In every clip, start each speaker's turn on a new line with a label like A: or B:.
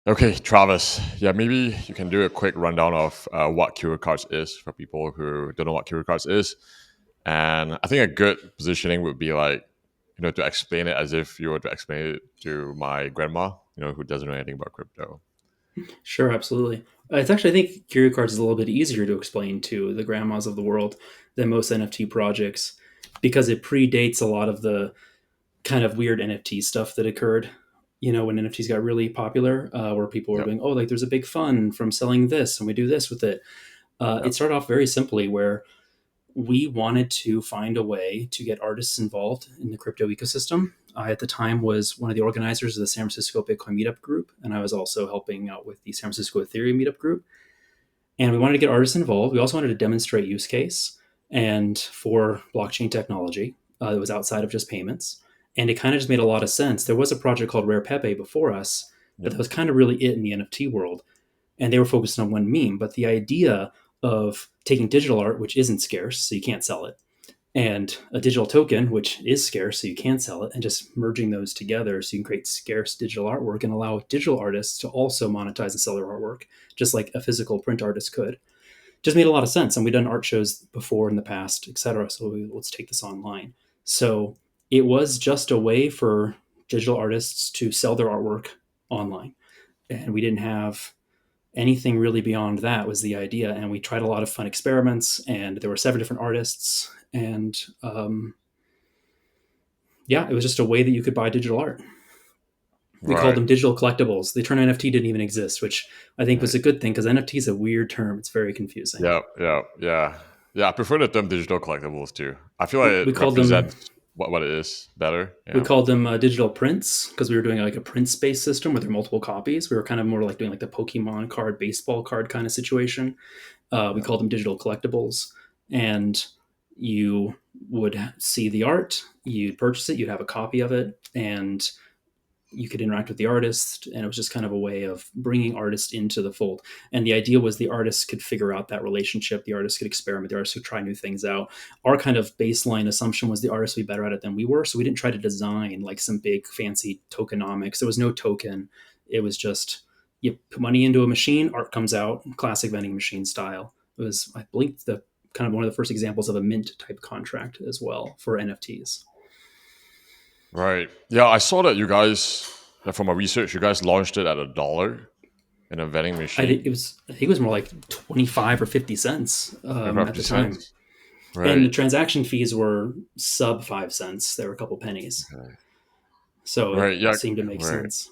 A: Okay, Travis. Yeah, maybe you can do a quick rundown of what Curio Cards is for people who don't know what Curio Cards is. And I think a good positioning would be like, to explain it as if you were to explain it to my grandma, who doesn't know anything about crypto.
B: Sure, absolutely. It's actually, I think Curio Cards is a little bit easier to explain to the grandmas of the world than most NFT projects because it predates a lot of the kind of weird NFT stuff that occurred. When NFTs got really popular, where people were
A: Yep.
B: doing, oh, like there's a big fund from selling this and we do this with it. It
A: Yep.
B: started off very simply where we wanted to find a way to get artists involved in the crypto ecosystem. I, at the time, was one of the organizers of the San Francisco Bitcoin Meetup group, and I was also helping out with the San Francisco Etheria Meetup group. And we wanted to get artists involved. We also wanted to demonstrate use case and for blockchain technology that was outside of just payments. And it kind of just made a lot of sense. There was a project called Rare Pepe before us, but
A: Yep.
B: that was kind of really it in the NFT world, and they were focused on one meme. But the idea of taking digital art, which isn't scarce, so you can't sell it, and a digital token, which is scarce, so you can sell it, and just merging those together so you can create scarce digital artwork and allow digital artists to also monetize and sell their artwork, just like a physical print artist could. Just made a lot of sense. And we've done art shows before in the past, etc. So let's take this online. So it was just a way for digital artists to sell their artwork online. And we didn't have anything really beyond that was the idea. And we tried a lot of fun experiments, and there were 7 different artists. And yeah, it was just a way that you could buy digital art. We called
A: Right.
B: them digital collectibles. The term NFT didn't even exist, which I think was
A: Right.
B: a good thing because NFT is a weird term. It's very confusing.
A: Yeah. Yeah. Yeah. Yeah. I prefer the term digital collectibles too. I feel like
B: We
A: it
B: called them
A: represents what it is better.
B: we
A: Yeah.
B: called them digital prints because we were doing like a prints based system where there are multiple copies. We were kind of more like doing like the Pokemon card, baseball card kind of situation. We
A: Yeah.
B: called them digital collectibles, and you would see the art, you'd purchase it, you'd have a copy of it, and you could interact with the artist. And it was just kind of a way of bringing artists into the fold. And the idea was the artists could figure out that relationship, the artists could experiment, the artists could try new things out. Our kind of baseline assumption was the artists would be better at it than we were, so we didn't try to design like some big fancy tokenomics. There was no token. It was just you put money into a machine, art comes out, classic vending machine style. It was, I believe, the kind of one of the first examples of a mint type contract as well for NFTs.
A: Right. Yeah, I saw that you guys, from my research, you guys launched it at $1 in a vending machine.
B: I think it was more like 25 or 50 cents
A: About
B: at
A: 50
B: the time.
A: cents.
B: And the
A: Right.
B: transaction fees were sub 5 cents. They were a couple pennies.
A: Okay.
B: So it
A: Right. Yeah.
B: seemed to make
A: Right.
B: sense.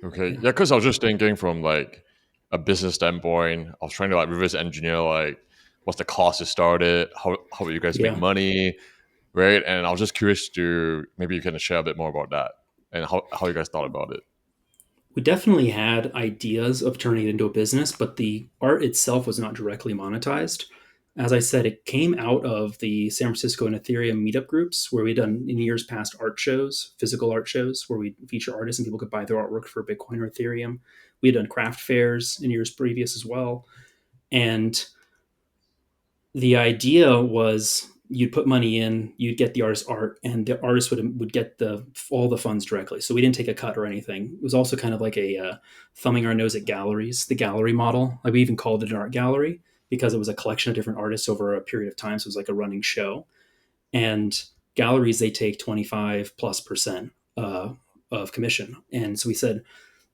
A: Okay.
B: Yeah.
A: Yeah, because I was just thinking from like a business standpoint, I was trying to like reverse engineer like what's the cost to start it, how you guys make
B: Yeah.
A: money, right? And I was just curious to maybe you can share a bit more about that and how you guys thought about it.
B: We definitely had ideas of turning it into a business, but the art itself was not directly monetized. As I said, it came out of the San Francisco and Ethereum meetup groups where we'd done in years past art shows, physical art shows, where we feature artists and people could buy their artwork for Bitcoin or Ethereum. We had done craft fairs in years previous as well. And the idea was you'd put money in, you'd get the artist's art, and the artist would get the all the funds directly. So we didn't take a cut or anything. It was also kind of like a thumbing our nose at galleries, the gallery model. Like we even called it an art gallery because it was a collection of different artists over a period of time. So it was like a running show. And galleries, they take 25+% of commission. And so we said,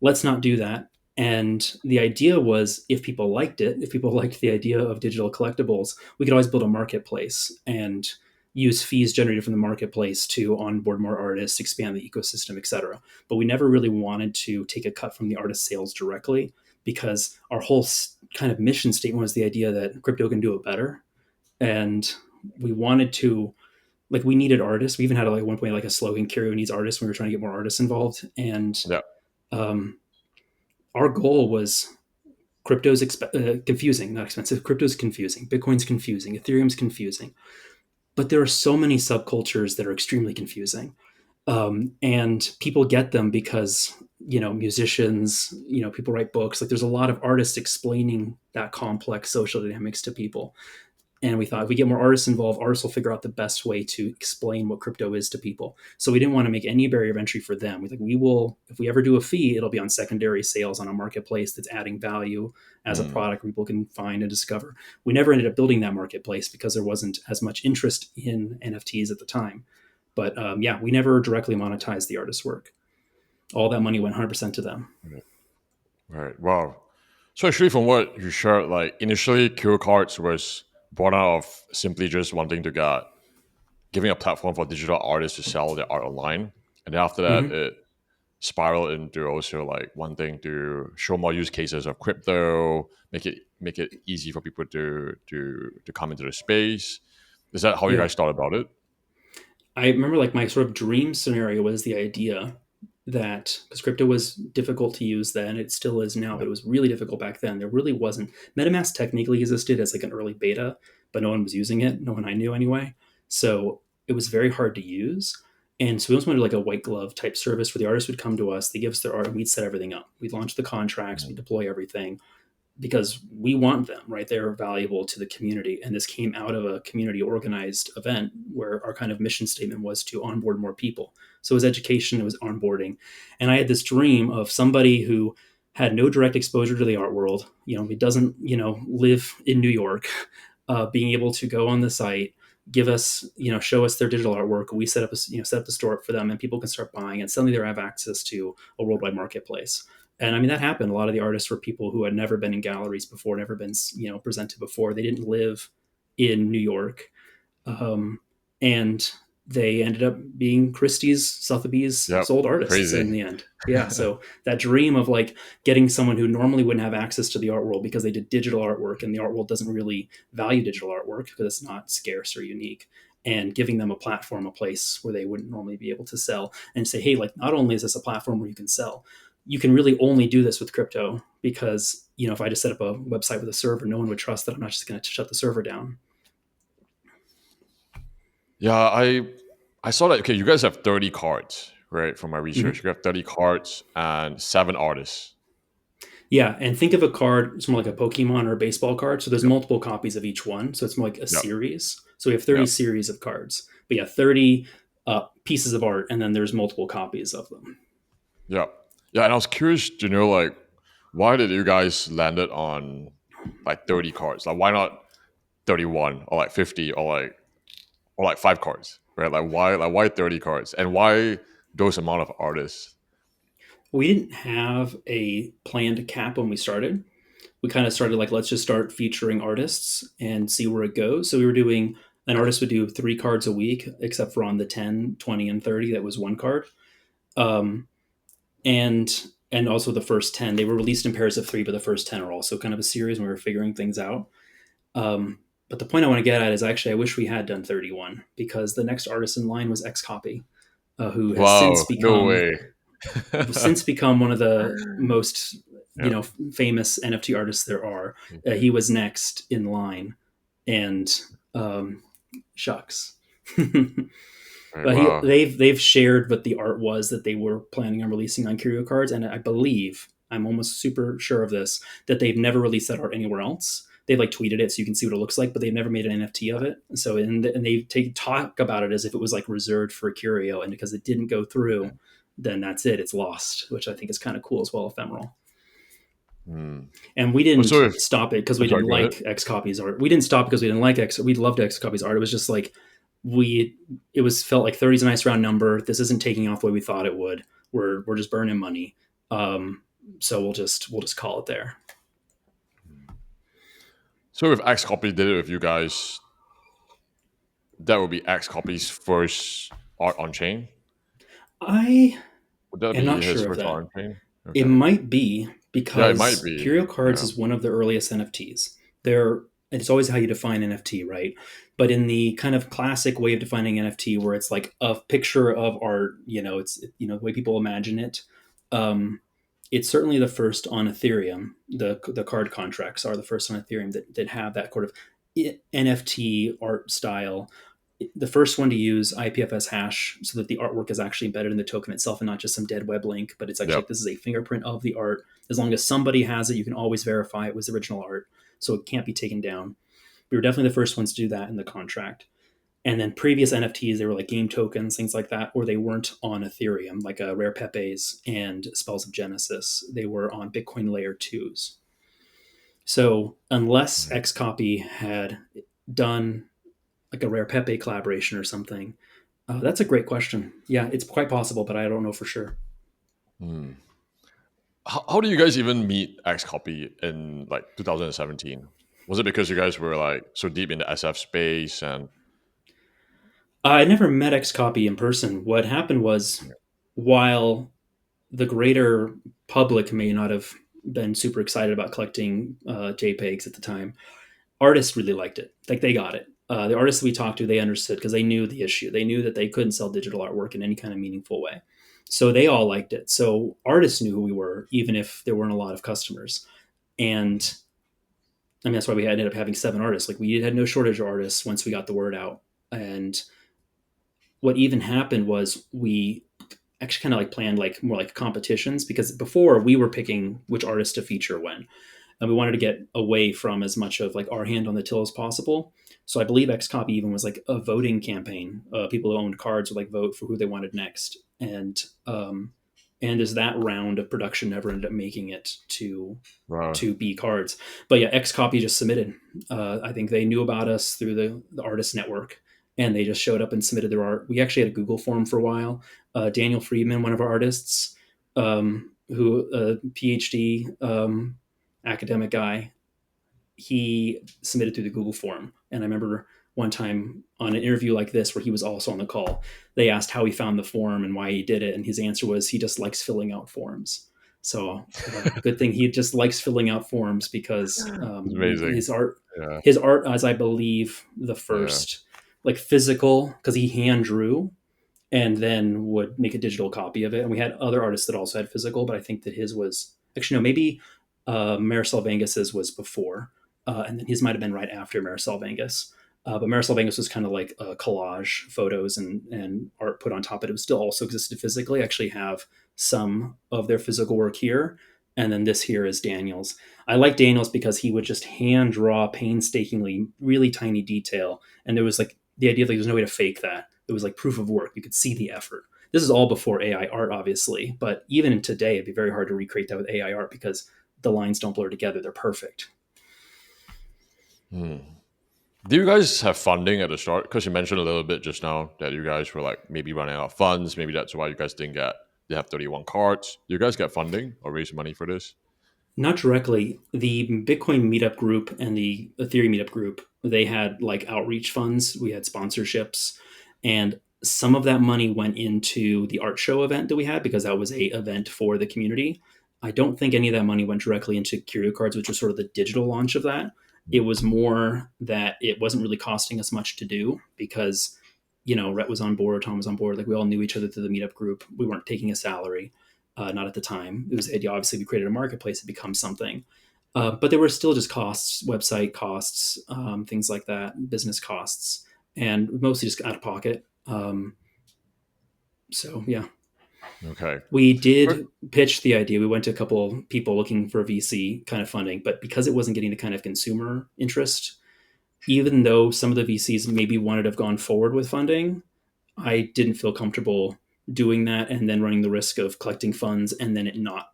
B: let's not do that. And the idea was if people liked it, if people liked the idea of digital collectibles, we could always build a marketplace and use fees generated from the marketplace to onboard more artists, expand the ecosystem, etc. But we never really wanted to take a cut from the artist sales directly because our whole kind of mission statement was the idea that crypto can do it better. And we wanted to, like, we needed artists. We even had like one point like a slogan, Curio needs artists, when we were trying to get more artists involved. And
A: Yeah.
B: um, our goal was crypto's confusing, not expensive. Crypto's confusing. Bitcoin's confusing. Ethereum's confusing. But there are so many subcultures that are extremely confusing. And people get them because, musicians, people write books. Like there's a lot of artists explaining that complex social dynamics to people. And we thought if we get more artists involved, artists will figure out the best way to explain what crypto is to people. So we didn't want to make any barrier of entry for them. We think we will, if we ever do a fee, it'll be on secondary sales on a marketplace that's adding value as a
A: Mm,
B: product people can find and discover. We never ended up building that marketplace because there wasn't as much interest in NFTs at the time. But yeah, we never directly monetized the artist's work. All that money went 100% to them.
A: right. Right. Wow. So actually, from what you shared, like initially, Curio Cards was born out of simply just wanting to get giving a platform for digital artists to sell their art online, and then after that,
B: Mm-hmm.
A: it spiraled into also like wanting to show more use cases of crypto, make it easy for people to come into the space. Is that how you
B: Yeah.
A: guys thought about it?
B: I remember like my sort of dream scenario was the idea that because crypto was difficult to use then, it still is now,
A: Yeah.
B: but it was really difficult back then. There really wasn't. MetaMask technically existed as like an early beta, but no one was using it. No one I knew anyway. So it was very hard to use. And so we almost wanted like a white glove type service where the artist would come to us, they give us their art, and we'd set everything up. We'd launch the contracts, we
A: Mm,
B: deploy everything because we want them, right? They're valuable to the community. And this came out of a community organized event where our kind of mission statement was to onboard more people. So it was education, it was onboarding. And I had this dream of somebody who had no direct exposure to the art world, he doesn't, live in New York, being able to go on the site, give us, show us their digital artwork. We set up set up the store for them and people can start buying and suddenly they have access to a worldwide marketplace. And I mean, that happened. A lot of the artists were people who had never been in galleries before, never been, presented before. They didn't live in New York. Um, and they ended up being Christie's, Sotheby's
A: yep.
B: sold artists
A: Crazy.
B: in the end. Yeah. So that dream of like getting someone who normally wouldn't have access to the art world because they did digital artwork and the art world doesn't really value digital artwork because it's not scarce or unique, and giving them a platform, a place where they wouldn't normally be able to sell, and say, hey, like not only is this a platform where you can sell, you can really only do this with crypto because, if I just set up a website with a server, no one would trust that I'm not just going to shut the server down.
A: Yeah, I saw that. Okay, you guys have 30 cards, right? From my research,
B: Mhm.
A: you have 30 cards and 7 artists.
B: Yeah, and think of a card, it's more like a Pokemon or a baseball card. So there's
A: Yep.
B: multiple copies of each one. So it's more like a
A: Yep.
B: series. So we have 30
A: Yep.
B: series of cards. But yeah, 30 pieces of art, and then there's multiple copies of them.
A: Yep. Yeah, and I was curious to know like why did you guys landed on like 30 cards? Like why not 31 or like 50 or like 5 cards? Right? Like why 30 cards? And why those amount of artists?
B: We didn't have a planned cap when we started. We kind of started like, let's just start featuring artists and see where it goes. So we were doing, an artist would do 3 cards a week, except for on the 10, 20, and 30, that was 1 card. Um, and and also the first 10, they were released in pairs of 3, but the first 10 are also kind of a series when we were figuring things out. Um, but the point I want to get at is actually I wish we had done 31 because the next artist in line was XCOPY, who has
A: Wow, no way.
B: since become one of the most
A: Yep.
B: famous NFT artists there are.
A: Okay.
B: He was next in line, and um, shucks.
A: Right,
B: But
A: wow.
B: they've shared what the art was that they were planning on releasing on Curio Cards, and I believe I'm almost super sure of this that they've never released that art anywhere else. They've like tweeted it so you can see what it looks like, but they've never made an NFT of it. So and they talk about it as if it was like reserved for Curio, and because it didn't go through, then that's it. It's lost, which I think is kind of cool as well, ephemeral.
A: Hmm.
B: And we didn't
A: So if
B: stop it because
A: I'm
B: we
A: sorry,
B: didn't
A: go ahead.
B: like X Copy's art. We didn't stop because we didn't like X. We loved X Copy's art. It was just like we. It was felt like 30 is a nice round number. This isn't taking off the way we thought it would. We're just burning money. So we'll just call it there.
A: So if X copy did it with you guys, that would be X copy's first art on chain.
B: I
A: Would that
B: am
A: be
B: not
A: his
B: sure of
A: first
B: that.
A: art on chain?
B: It
A: Okay.
B: might be
A: Yeah, it might
B: because
A: be.
B: Curio Cards
A: Yeah.
B: is one of the earliest NFTs. They're It's always how you define NFT, right? But in the kind of classic way of defining NFT, where it's like a picture of art, it's the way people imagine it. Um, it's certainly the first on Ethereum. The card contracts are the first on Ethereum that have that sort of NFT art style. The first one to use IPFS hash so that the artwork is actually embedded in the token itself and not just some dead web link, but it's actually
A: Yep.
B: like this is a fingerprint of the art. As long as somebody has it, you can always verify it was original art, so it can't be taken down. We were definitely the first ones to do that in the contract. And then previous NFTs, they were like game tokens, things like that, or they weren't on Ethereum, like Rare Pepes and Spells of Genesis. They were on Bitcoin layer twos. So unless XCOPY had done like a Rare Pepe collaboration or something, that's a great question. Yeah, it's quite possible, but I don't know for sure.
A: Hmm. How do you guys even meet XCOPY in like 2017? Was it because you guys were like so deep in the SF space and
B: I never met XCOPY in person. What happened was, while the greater public may not have been super excited about collecting JPEGs at the time, artists really liked it. Like they got it. The artists we talked to, they understood because they knew the issue. They knew that they couldn't sell digital artwork in any kind of meaningful way. So they all liked it. So artists knew who we were, even if there weren't a lot of customers. And I mean, that's why we ended up having 7 artists. Like we had no shortage of artists once we got the word out. And what even happened was we actually kind of like planned like more like competitions, because before we were picking which artist to feature when, and we wanted to get away from as much of like our hand on the till as possible. So I believe XCOPY even was like a voting campaign. People who owned cards would like vote for who they wanted next, and as that round of production never ended up making it
A: wow.
B: to B cards. But yeah, XCOPY just submitted. I think they knew about us through the artist network, and they just showed up and submitted their art. We actually had a Google form for a while. Daniel Friedman, one of our artists, who a PhD academic guy, he submitted through the Google form. And I remember one time on an interview like this where he was also on the call, they asked how he found the form and why he did it, and his answer was he just likes filling out forms. So good thing he just likes filling out forms, because
A: It's amazing.
B: his art,
A: Yeah.
B: as I believe the
A: Yeah.
B: first like physical, because he hand drew and then would make a digital copy of it. And we had other artists that also had physical, but I think that his was actually no, maybe Marisol Vengus's was before, and then his might have been right after Marisol Vengus. But Marisol Vengus was kind of like a collage photos and art put on top of it. It still also existed physically. I actually have some of their physical work here. And then this here is Daniel's. I like Daniel's because he would just hand draw painstakingly, really tiny detail. And there was like the idea that there's no way to fake that. It was like proof of work. You could see the effort. This is all before AI art, obviously, but even today, it'd be very hard to recreate that with AI art because the lines don't blur together. They're perfect.
A: Hmm. Do you guys have funding at the start? Because you mentioned a little bit just now that you guys were like maybe running out of funds. Maybe that's why you guys didn't get they have 31 cards. Do you guys get funding or raise money for this?
B: Not directly. The Bitcoin meetup group and the Ethereum meetup group, they had like outreach funds. We had sponsorships, and some of that money went into the art show event that we had, because that was a event for the community. I don't think any of that money went directly into Curio Cards, which was sort of the digital launch of that. It was more that it wasn't really costing us much to do, because Rhett was on board, Tom was on board, like we all knew each other through the meetup group. We weren't taking a salary, not at the time. It was obviously we created a marketplace, it becomes something, but there were still just costs, website costs, things like that, business costs, and mostly just out of pocket. So yeah,
A: Okay.
B: we
A: But-
B: did pitch the idea. We went to a couple people looking for VC kind of funding, but because it wasn't getting the kind of consumer interest, even though some of the VCs maybe wanted to have gone forward with funding, I didn't feel comfortable doing that and then running the risk of collecting funds and then it not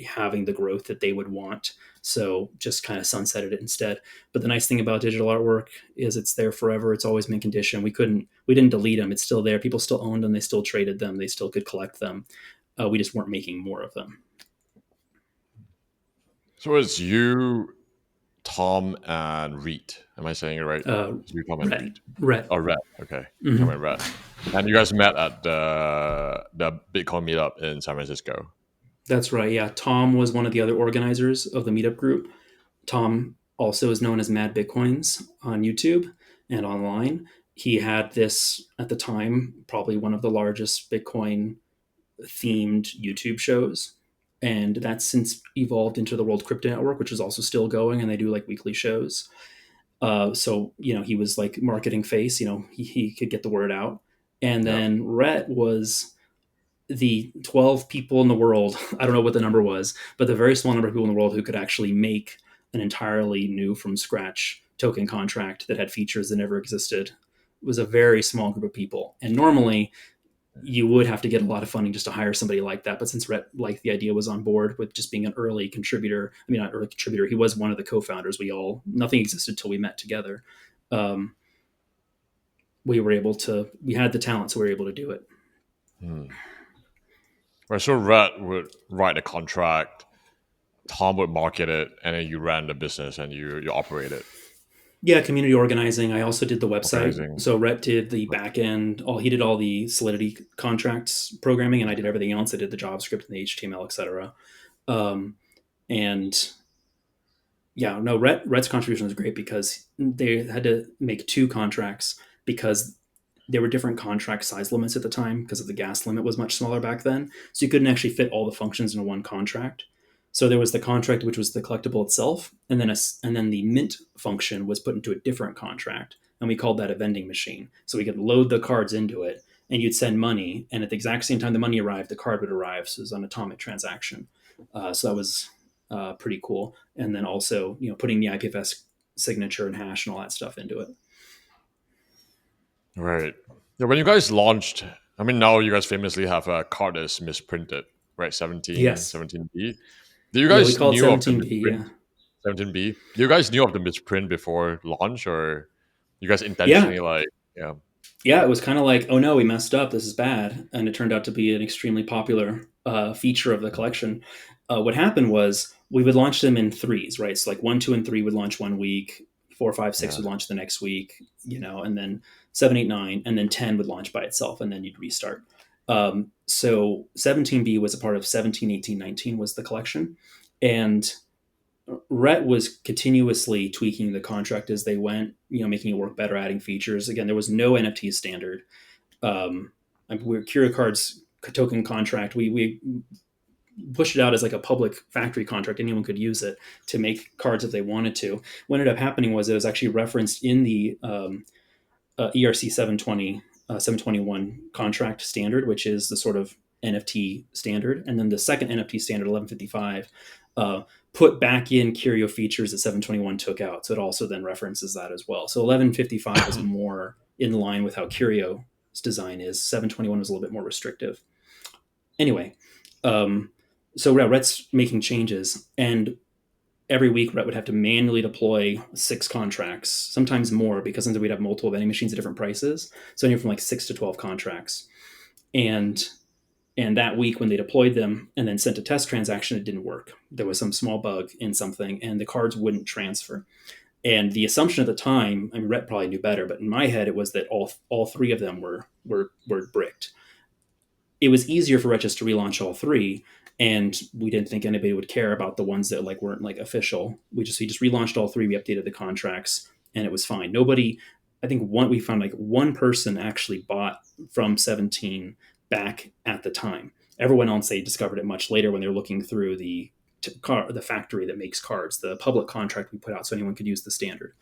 B: having the growth that they would want. So just kind of sunsetted it instead. But the nice thing about digital artwork is it's there forever. It's always mint condition. We didn't delete them. It's still there. People still owned them. They still traded them. They still could collect them. We just weren't making more of them.
A: So it's you, Tom, and Reed. Am I saying it right?
B: Uh,
A: It's you, Tom, and
B: Rhett,
A: Reed.
B: Rhett.
A: Oh, Red. Okay. Tom
B: Mm-hmm.
A: and Red. And you guys met at the Bitcoin meetup in San Francisco.
B: That's right. Yeah. Tom was one of the other organizers of the meetup group. Tom also is known as Mad Bitcoins on YouTube and online. He had this at the time, probably one of the largest Bitcoin themed YouTube shows. And that's since evolved into the World Crypto Network, which is also still going, and they do like weekly shows. So, he was like marketing face, he could get the word out. And
A: Yeah.
B: then Rhett was the 12 people in the world, I don't know what the number was, but the very small number of people in the world who could actually make an entirely new from scratch token contract that had features that never existed. It was a very small group of people, and normally you would have to get a lot of funding just to hire somebody like that. But since Rhett liked the idea, was on board with just being an early contributor. I mean, not early contributor. He was one of the co-founders. Nothing existed till we met together. Um, we were able to. We had the talent, so we were able to do it.
A: Hmm. Right. So Red would write a contract, Tom would market it, and then you ran the business and you operate it.
B: Yeah, community organizing. I also did the website.
A: Organizing.
B: So Rhett did the back end. He did all the Solidity contracts programming, and I did everything else. I did the JavaScript and the HTML, etc. And yeah, no, Rhett's contribution was great because they had to make two contracts because there were different contract size limits at the time because of the gas limit was much smaller back then. So you couldn't actually fit all the functions into one contract. So there was the contract, which was the collectible itself, and then the mint function was put into a different contract, and we called that a vending machine. So we could load the cards into it, and you'd send money, and at the exact same time the money arrived, the card would arrive. So it was an atomic transaction. So that was pretty cool. And then also, putting the IPFS signature and hash and all that stuff into it.
A: Right. Yeah, when you guys launched, I mean, now you guys famously have a card that's misprinted, right?
B: Yes.
A: 17B. Do you
B: Yeah, we
A: guys
B: call it
A: knew of the
B: 17B.
A: misprint?
B: Yeah.
A: 17B. Do you guys knew of the misprint before launch, or you guys
B: Yeah.
A: intentionally like, yeah,
B: Yeah. It was kind of like, oh no, we messed up. This is bad. And it turned out to be an extremely popular feature of the collection. What happened was we would launch them in threes, right? So like 1, 2, and 3 would launch one week, 4, 5, 6
A: yeah,
B: would launch the next week, and then 7, 8, 9, and then 10 would launch by itself, and then you'd restart. So 17B was a part of 17, 18, 19 was the collection. And Rhett was continuously tweaking the contract as they went, making it work better, adding features. Again, there was no NFT standard. We're Curio Cards token contract. We pushed it out as like a public factory contract. Anyone could use it to make cards if they wanted to. What ended up happening was it was actually referenced in the ERC 720, 721 contract standard, which is the sort of NFT standard. And then the second NFT standard, 1155, put back in Curio features that 721 took out. So it also then references that as well. So 1155 is more in line with how Curio's design is. 721 was a little bit more restrictive. Anyway, so Rhett's making changes, and every week Rhett would have to manually deploy 6 contracts, sometimes more, because sometimes we'd have multiple vending machines at different prices. So anywhere from like 6 to 12 contracts. And that week when they deployed them and then sent a test transaction, it didn't work. There was some small bug in something, and the cards wouldn't transfer. And the assumption at the time, I mean, Rhett probably knew better, but in my head, it was that all 3 of them were bricked. It was easier for Rhett just to relaunch all 3, and we didn't think anybody would care about the ones that like weren't like official. He just relaunched all 3. We updated the contracts, and it was fine. Nobody, I think we found like one person actually bought from 17 back at the time. Everyone else, they discovered it much later when they were looking through the factory that makes cards, the public contract we put out, so anyone could use the standard.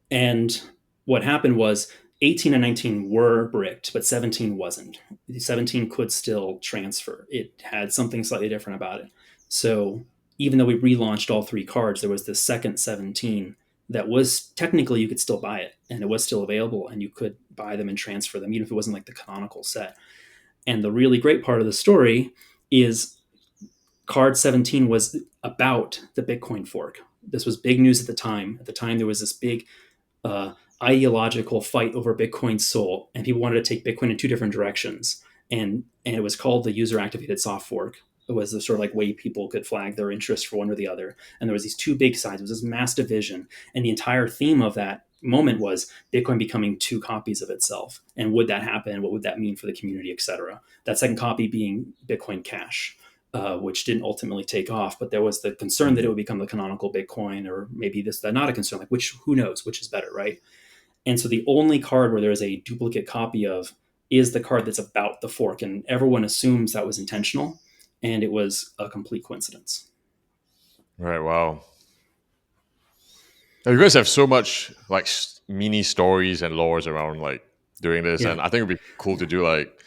B: And what happened was 18 and 19 were bricked, but 17 wasn't. 17 could still transfer. It had something slightly different about it. So even though we relaunched all 3 cards, there was the second 17 that was technically you could still buy it, and it was still available, and you could buy them and transfer them, even if it wasn't like the canonical set. And the really great part of the story is card 17 was about the Bitcoin fork. This was big news at the time. At the time, there was this big ideological fight over Bitcoin's soul, and people wanted to take Bitcoin in 2 different directions. And it was called the user activated soft fork. It was the sort of like way people could flag their interest for one or the other. And there was these 2 big sides. It was this mass division. And the entire theme of that moment was Bitcoin becoming 2 copies of itself. And would that happen? What would that mean for the community, et cetera? That second copy being Bitcoin Cash, which didn't ultimately take off. But there was the concern that it would become the canonical Bitcoin, or maybe that not a concern, like who knows, which is better, right? And so the only card where there is a duplicate copy of is the card that's about the fork. And everyone assumes that was intentional, and it was a complete coincidence.
A: right. Wow. Now, you guys have so much like mini stories and lores around like doing this,
B: Yeah.
A: and I think it'd be cool to do like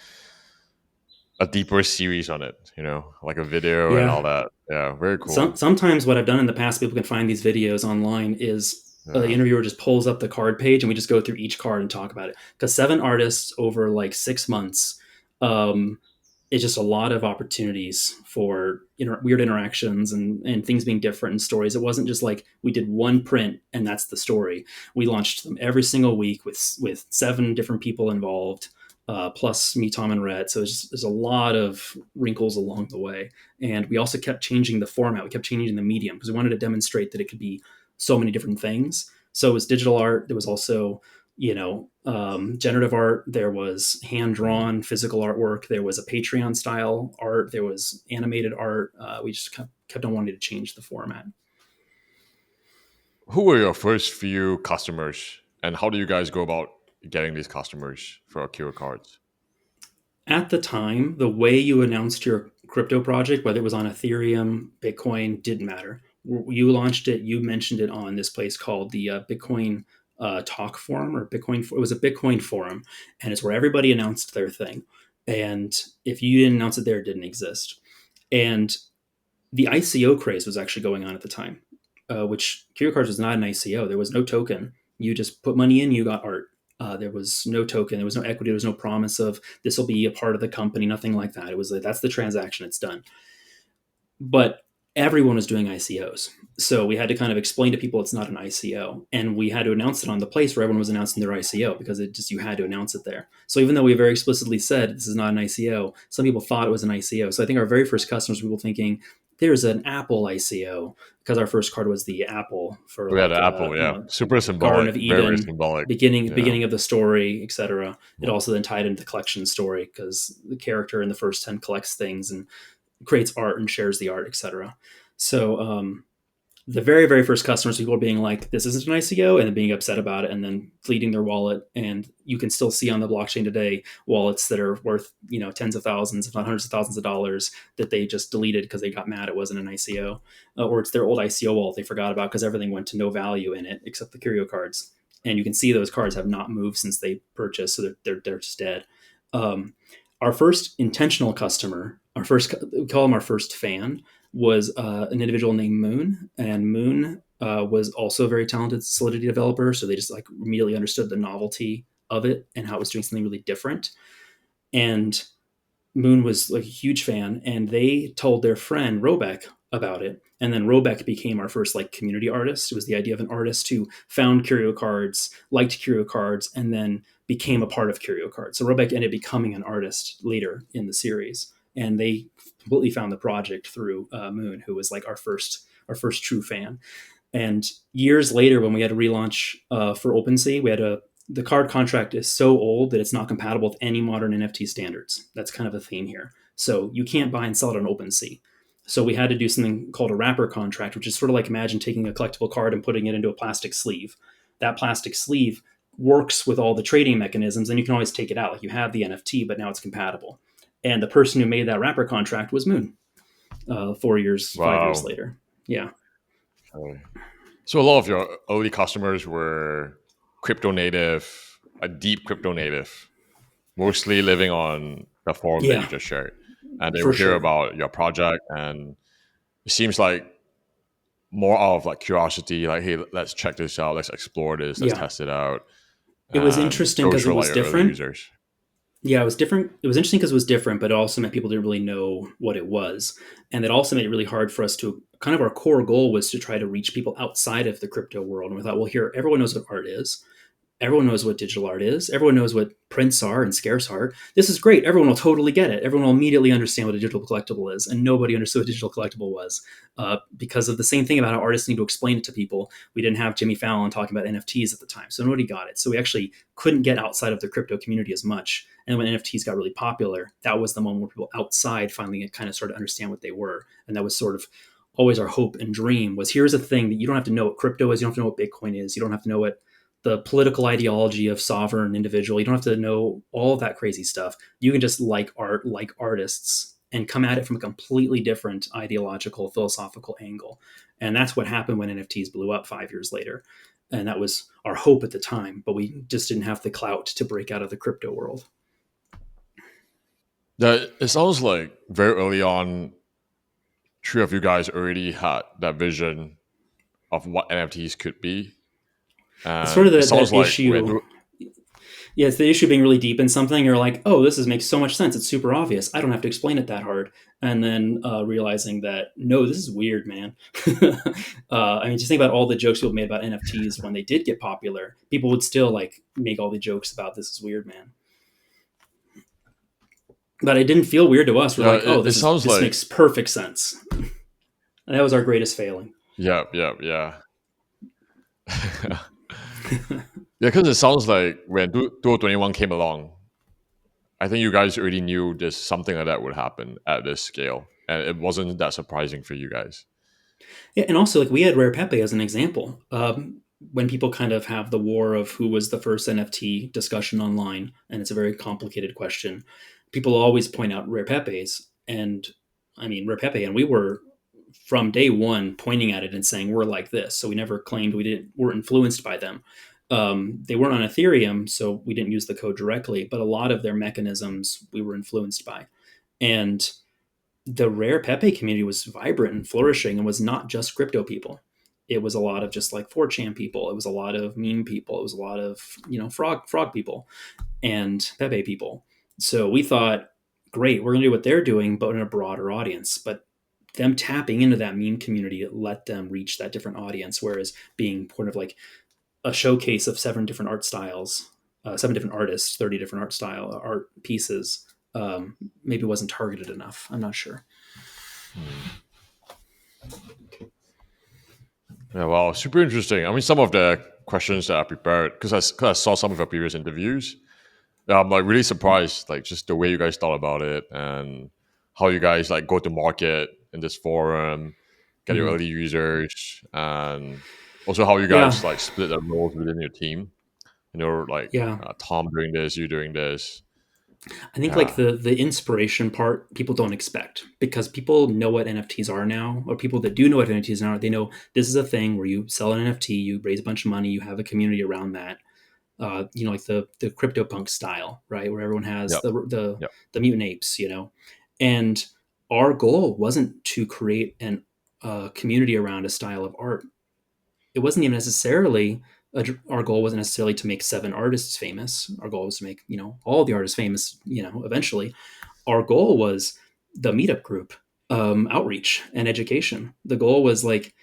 A: a deeper series on it, like a video and all
B: Yeah.
A: that. Yeah, very cool.
B: Sometimes what I've done in the past, people can find these videos online, is the
A: Yeah.
B: interviewer just pulls up the card page and we just go through each card and talk about it. Because 7 artists over like 6 months, um, it's just a lot of opportunities for weird interactions and things being different in stories. It wasn't just like we did one print and that's the story. We launched them every single week with 7 different people involved, plus me, Tom, and Rhett. So there's a lot of wrinkles along the way. And we also kept changing the format. We kept changing the medium because we wanted to demonstrate that it could be so many different things. So it was digital art. There was also generative art. There was hand
A: Mm.
B: drawn physical artwork. There was a Patreon style art. There was animated art. We just kept on wanting to change the format.
A: Who were your first few customers, and how do you guys go about getting these customers for Curio Cards?
B: At the time, the way you announced your crypto project, whether it was on Ethereum, Bitcoin, didn't matter. You launched it, you mentioned it on this place called the Bitcoin Talk Forum, or Bitcoin. It was a Bitcoin forum, and it's where everybody announced their thing. And if you didn't announce it there, it didn't exist. And the ICO craze was actually going on at the time, which Curio Cards was not an ICO. There was no token. You just put money in, you got art. There was no token. There was no equity. There was no promise of this will be a part of the company. Nothing like that. It was like that's the transaction. It's done. But everyone was doing ICOs. So we had to kind of explain to people it's not an ICO. And we had to announce it on the place where everyone was announcing their ICO because you had to announce it there. So even though we very explicitly said this is not an ICO, some people thought it was an ICO. So I think our very first customers were people thinking there's an Apple ICO because our first card was the Apple for
A: We had
B: like,
A: Apple, yeah, super
B: Garden
A: symbolic,
B: of
A: very
B: Eden,
A: symbolic. Yeah.
B: beginning of the story, etc. It also then tied into the collection story because the character in the first 10 collects things and creates art and shares the art, etc. So the very very first customers, people are being like, "This isn't an ICO," and then being upset about it, and then deleting their wallet. And you can still see on the blockchain today wallets that are worth tens of thousands, if not hundreds of thousands of dollars that they just deleted because they got mad it wasn't an ICO, or it's their old ICO wallet they forgot about because everything went to no value in it except the Curio cards. And you can see those cards have not moved since they purchased, so they're just dead. Um, our first intentional customer, we call him our first fan, was an individual named Moon, and Moon was also a very talented Solidity developer. So they just like immediately understood the novelty of it and how it was doing something really different. And Moon was like a huge fan, and they told their friend Robeck about it. And then Robeck became our first like community artist. It was the idea of an artist who found Curio Cards, liked Curio Cards, and then became a part of Curio Cards. So Robeck ended up becoming an artist later in the series, and they completely found the project through Moon, who was like our first true fan. And years later, when we had to relaunch for OpenSea, the card contract is so old that it's not compatible with any modern NFT standards. That's kind of a theme here. So you can't buy and sell it on OpenSea. So we had to do something called a wrapper contract, which is sort of like imagine taking a collectible card and putting it into a plastic sleeve. That plastic sleeve works with all the trading mechanisms, and you can always take it out. Like you have the NFT, but now it's compatible. And the person who made that wrapper contract was Moon. 4 years, 5 years
A: Wow.
B: later. Yeah.
A: Okay. So a lot of your early customers were crypto native, a deep crypto native, mostly living on the forum that you
B: Yeah,
A: just shared. And they
B: for
A: would hear
B: sure.
A: about your project, and it seems like more out of like curiosity, like, hey, let's check this out, let's explore this, let's
B: Yeah.
A: test it out.
B: It was
A: And
B: interesting
A: those
B: because it
A: were like
B: was
A: your early
B: different.
A: users.
B: Yeah, it was different. It was interesting because it was different, but it also meant people didn't really know what it was. And it also made it really hard for us to kind of our core goal was to try to reach people outside of the crypto world. And we thought, well, here, everyone knows what art is. Everyone knows what digital art is. Everyone knows what prints are and scarce art. This is great. Everyone will totally get it. Everyone will immediately understand what a digital collectible is. And nobody understood what a digital collectible was because of the same thing about how artists need to explain it to people. We didn't have Jimmy Fallon talking about NFTs at the time. So nobody got it. So we actually couldn't get outside of the crypto community as much. And when NFTs got really popular, that was the moment where people outside finally kind of started to understand what they were. And that was sort of always our hope and dream was here's a thing that you don't have to know what crypto is. You don't have to know what Bitcoin is. You don't have to know what the political ideology of sovereign individual. You don't have to know all of that crazy stuff. You can just like art, like artists, and come at it from a completely different ideological, philosophical angle. And that's what happened when NFTs blew up 5 years later. And that was our hope at the time, but we just didn't have the clout to break out of the crypto world.
A: Yeah, it sounds like very early on, three of you guys already had that vision of what NFTs could be,
B: It's sort
A: and
B: of
A: it
B: that
A: sounds like
B: issue. Yeah, it's the issue being really deep in something. You're like, oh, this makes so much sense. It's super obvious. I don't have to explain it that hard. And then realizing that, no, this is weird, man. I mean, just think about all the jokes people made about NFTs when they did get popular. People would still like make all the jokes about this is weird, man. But it didn't feel weird to us. We're
A: yeah,
B: like, oh,
A: it sounds
B: this
A: like
B: makes perfect sense. And that was our greatest failing.
A: yeah, yeah, yeah. Yeah, because it sounds like when 2021 came along, I think you guys already knew this something like that would happen at this scale, and it wasn't that surprising for you guys.
B: Yeah, and also like we had Rare Pepe as an example. When people kind of have the war of who was the first NFT discussion online, and it's a very complicated question, people always point out Rare Pepe's, and I mean Rare Pepe, and we were from day one pointing at it and saying we're like this. So we never claimed were influenced by them. They weren't on Ethereum, so we didn't use the code directly, but a lot of their mechanisms we were influenced by, and the Rare Pepe community was vibrant and flourishing and was not just crypto people. It was a lot of just like 4chan people. It was a lot of meme people. It was a lot of, frog people and Pepe people. So we thought, great, we're going to do what they're doing, but in a broader audience. But them tapping into that meme community, it let them reach that different audience. Whereas being kind of like a showcase of seven different art styles, seven different artists, 30 different art pieces, maybe wasn't targeted enough. I'm not sure.
A: Hmm. Yeah, well, super interesting. I mean, some of the questions that I prepared because I saw some of your previous interviews. Yeah, I'm like really surprised, like just the way you guys thought about it and how you guys like go to market in this forum, get your
B: Mhm.
A: early users, and also how you
B: Yeah,
A: guys like split the roles within your team. You know, like
B: yeah.
A: Tom doing this, you doing this.
B: I think like
A: Yeah,
B: the inspiration part people don't expect because people know what NFTs are now, or people that do know what NFTs are, they know this is a thing where you sell an NFT, you raise a bunch of money, you have a community around that. Like the CryptoPunk style, right, where everyone has
A: yep,
B: the
A: yep.
B: the mutant apes, and our goal wasn't to create an community around a style of art. It wasn't even necessarily our goal wasn't necessarily to make seven artists famous. Our goal was to make all the artists famous. Eventually, our goal was the meetup group outreach and education. The goal was like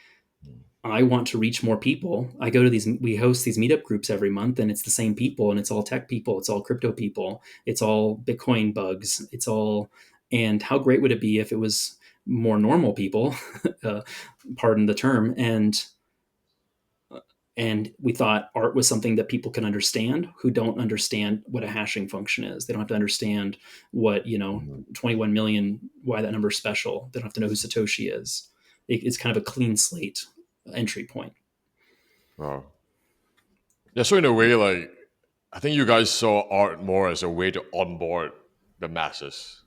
B: I want to reach more people. We host these meetup groups every month, and it's the same people, and it's all tech people, it's all crypto people, it's all Bitcoin bugs, it's all. And how great would it be if it was more normal people, uh, pardon the term, and we thought art was something that people can understand who don't understand what a hashing function is. They don't have to understand what
A: Mhm.
B: 21 million, why that number is special. They don't have to know who Satoshi is. It's kind of a clean slate entry point.
A: Wow. Yeah, so in a way, like I think you guys saw art more as a way to onboard the masses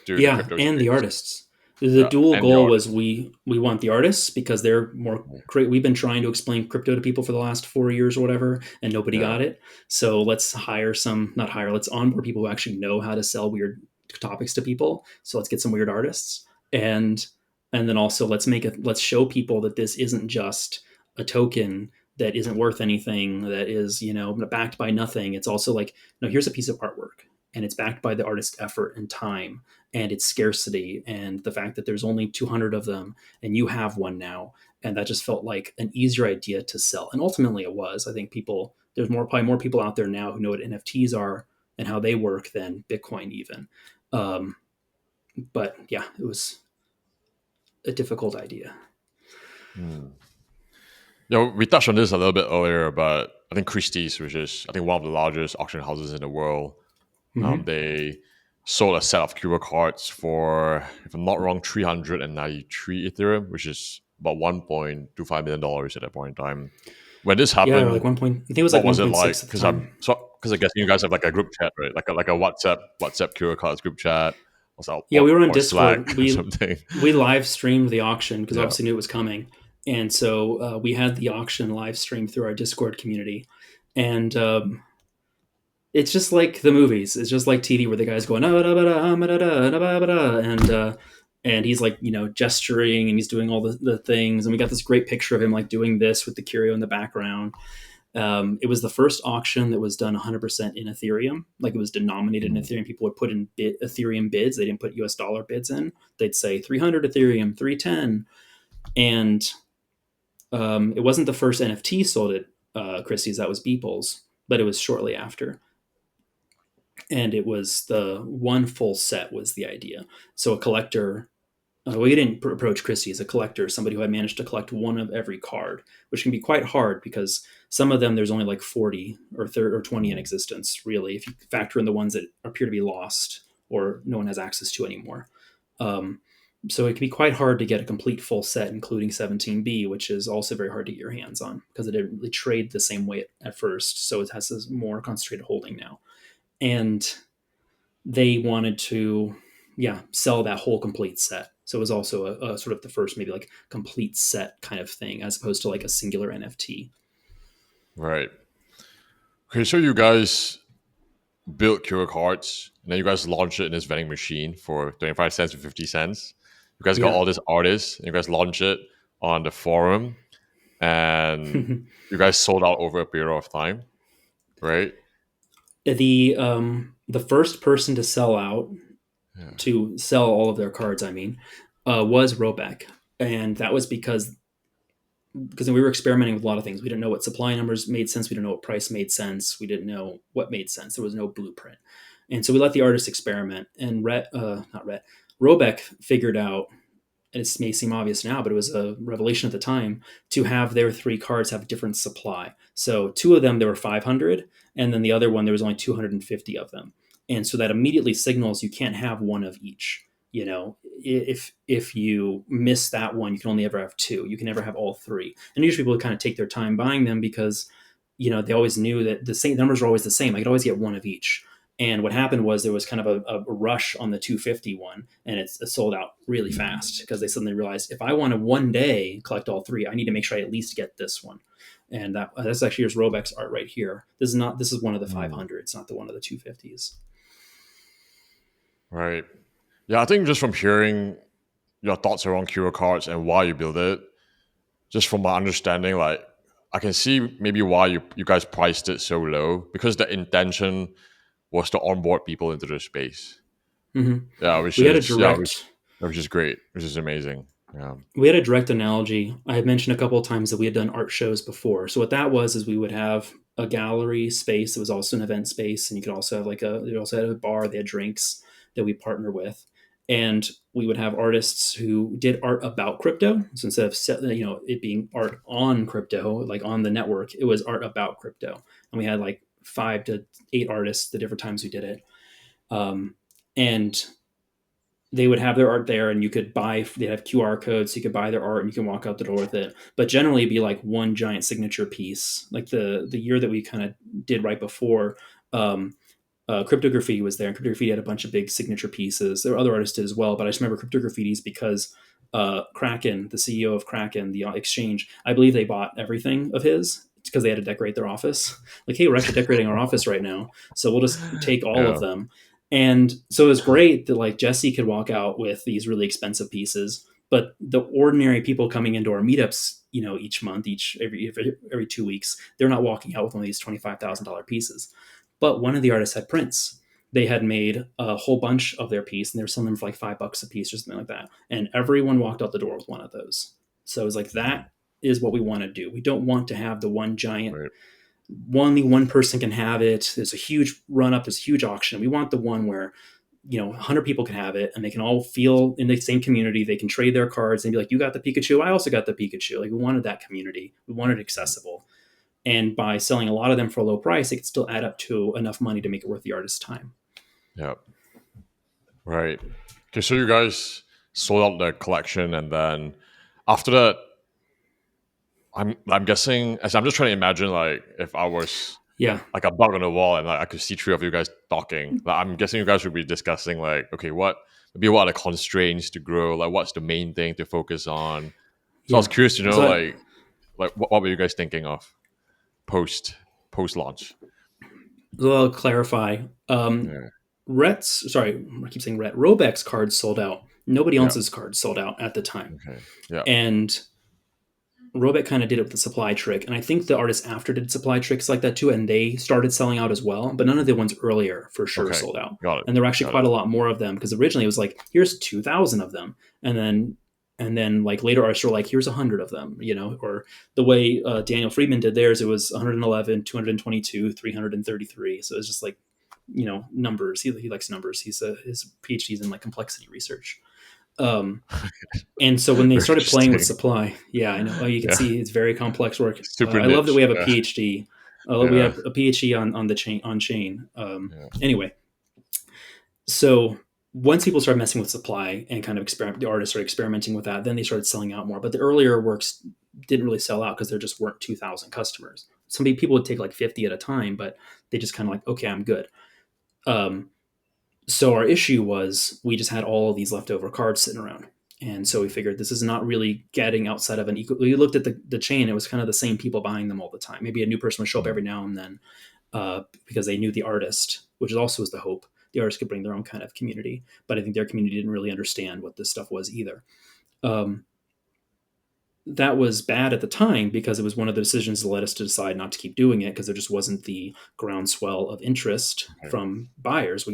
A: to the
B: Yeah,
A: crypto
B: and the
A: space.
B: artists. The
A: Yeah,
B: dual
A: and the
B: goal was
A: artists.
B: we want the artists because they're more great. We've been trying to explain crypto to people for the last 4 years or whatever, and nobody
A: Yeah.
B: got it. So let's hire some, not hire, let's onboard people who actually know how to sell weird topics to people. So let's get some weird artists, and then also let's show people that this isn't just a token that isn't worth anything, that is backed by nothing. It's also like, no, here's a piece of artwork, and it's backed by the artist's effort and time and its scarcity and the fact that there's only 200 of them and you have one now. And that just felt like an easier idea to sell, and ultimately it was. I think there's probably more people out there now who know what NFTs are and how they work than Bitcoin even. um, but yeah, it was a difficult idea.
A: Hmm. Yeah, we touched on this a little bit earlier, but I think Christie's, which is I think one of the largest auction houses in the world,
B: Mm-hmm.
A: they sold a set of Curio cards for, if I'm not wrong, 393 Ethereum, which is about $1.25 million at that point in time. When this
B: Yeah, or like
A: happened,
B: one point, I think it was like
A: what was it like?
B: 1.6 at the
A: Because
B: time.
A: I'm guessing you guys have like a group chat, right? Like a WhatsApp Curio cards group chat,
B: Yeah, we were on
A: or
B: Discord.
A: Slack or
B: we
A: something.
B: we live streamed the auction because
A: Yeah.
B: obviously knew it was coming, and so we had the auction live streamed through our Discord community. And it's just like the movies. It's just like TV where the guy's going and he's like gesturing and he's doing all the things, and we got this great picture of him like doing this with the curio in the background. It was the first auction that was done 100% in Ethereum. Like it was denominated in
A: Mm.
B: Ethereum. People would put in Ethereum bids. They didn't put US dollar bids in. They'd say 300 Ethereum, 310. And it wasn't the first NFT sold at Christie's. That was Beeple's, but it was shortly after. And it was the one full set was the idea. So a collector, we didn't approach Christie as a collector, somebody who had managed to collect one of every card, which can be quite hard because some of them there's only like 40 or 30 or 20 in
A: Mm.
B: existence, really, if you factor in the ones that appear to be lost or no one has access to anymore. Um, so it can be quite hard to get a complete full set, including 17B, which is also very hard to get your hands on because it didn't really trade the same way at first. So it has this more concentrated holding now. And they wanted to sell that whole complete set, so it was also a sort of the first maybe like complete set kind of thing as opposed to like a singular NFT.
A: Right. Okay, so you guys built Curio Cards, and then you guys launched it in this vending machine for 25 cents to 50 cents. You guys got
B: Yeah.
A: all these artists, and you guys launched it on the forum, and you guys sold out over a period of time, right?
B: The first person to sell out,
A: Yeah.
B: to sell all of their cards, I mean, was Robeck, and that was because we were experimenting with a lot of things. We didn't know what supply numbers made sense. We didn't know what price made sense. We didn't know what made sense. There was no blueprint. And so we let the artists experiment. And Robeck figured out, and it may seem obvious now, but it was a revelation at the time, to have their three cards have different supply. So two of them, there were 500, and then the other one, there was only 250 of them. And so that immediately signals you can't have one of each. If you miss that one, you can only ever have two. You can never have all three. And usually people kind of take their time buying them because they always knew that the same numbers were always the same. I could always get one of each. And what happened was there was kind of a rush on the 250 one, and it sold out really fast because they suddenly realized if I want to one day collect all three, I need to make sure I at least get this one. And that's actually here's Robeck's art right here. This is one of the
A: Mm.
B: 500s, not the one of the 250s.
A: Right. Yeah, I think just from hearing your thoughts around Curio Cards and why you build it, just from my understanding, like I can see maybe why you guys priced it so low because the intention was to onboard people into the space.
B: Mm-hmm.
A: Yeah,
B: We had a direct
A: which is great, which is amazing. Yeah.
B: we had a direct analogy. I had mentioned a couple of times that we had done art shows before. So what that was is we would have a gallery space that was also an event space, and you could also have they also had a bar. They had drinks that we partner with, and we would have artists who did art about crypto. So instead of it being art on crypto, like on the network, it was art about crypto, and we had like 5 to 8 artists the different times we did it. And they would have their art there, and you could buy, they have QR codes, so you could buy their art and you can walk out the door with it. But generally it'd be like one giant signature piece. Like the year that we kind of did right before, Cryptography was there, and Cryptography had a bunch of big signature pieces. There were other artists did as well, but I just remember Cryptography's because Kraken, the CEO of Kraken, the exchange, I believe they bought everything of his because they had to decorate their office. Like, hey, we're actually decorating our office right now, so we'll just take all of
A: Yeah.
B: them. And so it was great that like Jesse could walk out with these really expensive pieces, but the ordinary people coming into our meetups, each month, every 2 weeks, they're not walking out with one of these $25,000 pieces. But one of the artists had prints. They had made a whole bunch of their piece, and they were selling them for like $5 a piece or something like that. And everyone walked out the door with one of those. So it was like that is what we want to do. We don't want to have the one giant,
A: Right.
B: only one person can have it. There's a huge run up, there's a huge auction. We want the one where 100 people can have it, and they can all feel in the same community. They can trade their cards and be like, you got the Pikachu, I also got the Pikachu. Like, we wanted that community, we wanted it accessible, and by selling a lot of them for a low price, it could still add up to enough money to make it worth the artist's time.
A: Yeah. Right. Okay, so you guys sold out the collection, and then after that, I'm guessing. As I'm just trying to imagine, like if I was
B: Yeah.
A: like a bug on the wall and like I could see three of you guys talking. Like, I'm guessing you guys would be discussing like, okay, what are the constraints to grow? Like, what's the main thing to focus on? So I was
B: Yeah.
A: curious to know,
B: So
A: like what were you guys thinking of post post launch?
B: So I'll clarify.
A: Yeah.
B: Rhett's, sorry, I keep saying Rhett. Robeck's cards sold out. Nobody
A: Yeah.
B: else's cards sold out at the time.
A: Okay. Yeah.
B: And Robeck kind of did it with the supply trick. And I think the artists after did supply tricks like that too. And they started selling out as well. But none of the ones earlier for sure
A: Okay.
B: sold out.
A: Got it.
B: And there were actually
A: Got it.
B: quite a lot more of them because originally it was like, here's 2,000 of them. And then like later artists were like, here's 100 of them, or the way Daniel Friedman did theirs, it was 111, 222, 333. So it's just like, numbers. He likes numbers. His PhD's in like complexity research. Um, and so when they
A: Very
B: started playing with
A: interesting.
B: supply, yeah, I know. Oh, you can
A: Yeah.
B: see it's very complex work.
A: Super
B: I love that
A: niche.
B: we have a
A: Yeah.
B: PhD. We
A: Yeah.
B: have a PhD on the chain on chain.
A: Yeah.
B: Anyway, so once people started messing with supply and kind of experiment, the artists started experimenting with that. Then they started selling out more. But the earlier works didn't really sell out because there just weren't 2,000 customers. Some people would take like 50 at a time, but they just kind of like, okay, I'm good. Um, so our issue was we just had all of these leftover cards sitting around. And so we figured this is not really getting outside of an equal. We looked at the chain, it was kind of the same people buying them all the time. Maybe a new person would show up
A: Mhm.
B: every now and then because they knew the artist, which is also was the hope. The artist could bring their own kind of community. But I think their community didn't really understand what this stuff was either. Um, that was bad at the time because it was one of the decisions that led us to decide not to keep doing it because there just wasn't the groundswell of interest
A: Okay.
B: from buyers.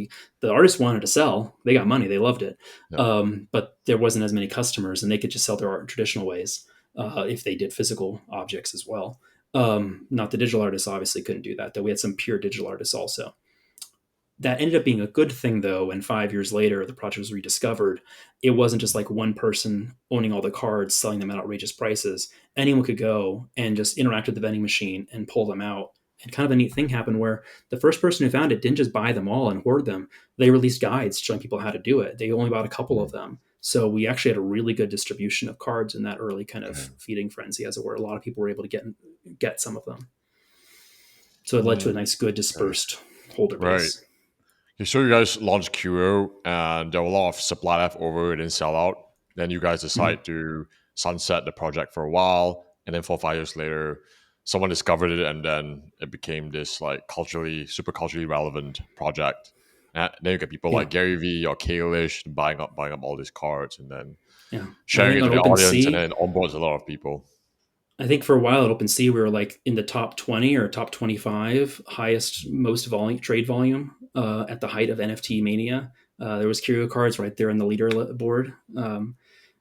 B: The artists wanted to sell, they got money, they loved it,
A: Yeah.
B: but there wasn't as many customers, and they could just sell their art in traditional ways if they did physical objects as well. Not the digital artists obviously couldn't do that. Though we had some pure digital artists also. That ended up being a good thing though, and 5 years later the project was rediscovered. It wasn't just like one person owning all the cards selling them at outrageous prices. Anyone could go and just interact with the vending machine and pull them out. And kind of a neat thing happened where the first person who found it didn't just buy them all and hoard them. They released guides showing people how to do it. They only bought a couple of
A: Mhm.
B: them. So we actually had a really good distribution of cards in that early kind of
A: Okay.
B: feeding frenzy, as it were. A lot of people were able to get some of them. So it led to a
A: Mm.
B: nice, good
A: Okay.
B: dispersed holder
A: Right.
B: base.
A: Okay, so you guys launched Curio, and there were a lot of supply left over. It didn't sell out. Then you guys
B: Mhm.
A: decide to sunset the project for a while, and then 4 5 years later, someone discovered it, and then it became this like super culturally relevant project. And then you get people
B: Yeah.
A: like Gary Vee or Kalish buying up all these cards, and then
B: Yeah. I
A: sharing
B: think
A: it to
B: on
A: the audience, and
B: OpenSea,
A: then it onboards a lot of people.
B: I think for a while at OpenSea, we were like in the top 20 or top 25 highest, most volume, trade volume at the height of NFT mania. There was Curio Cards right there on the leaderboard,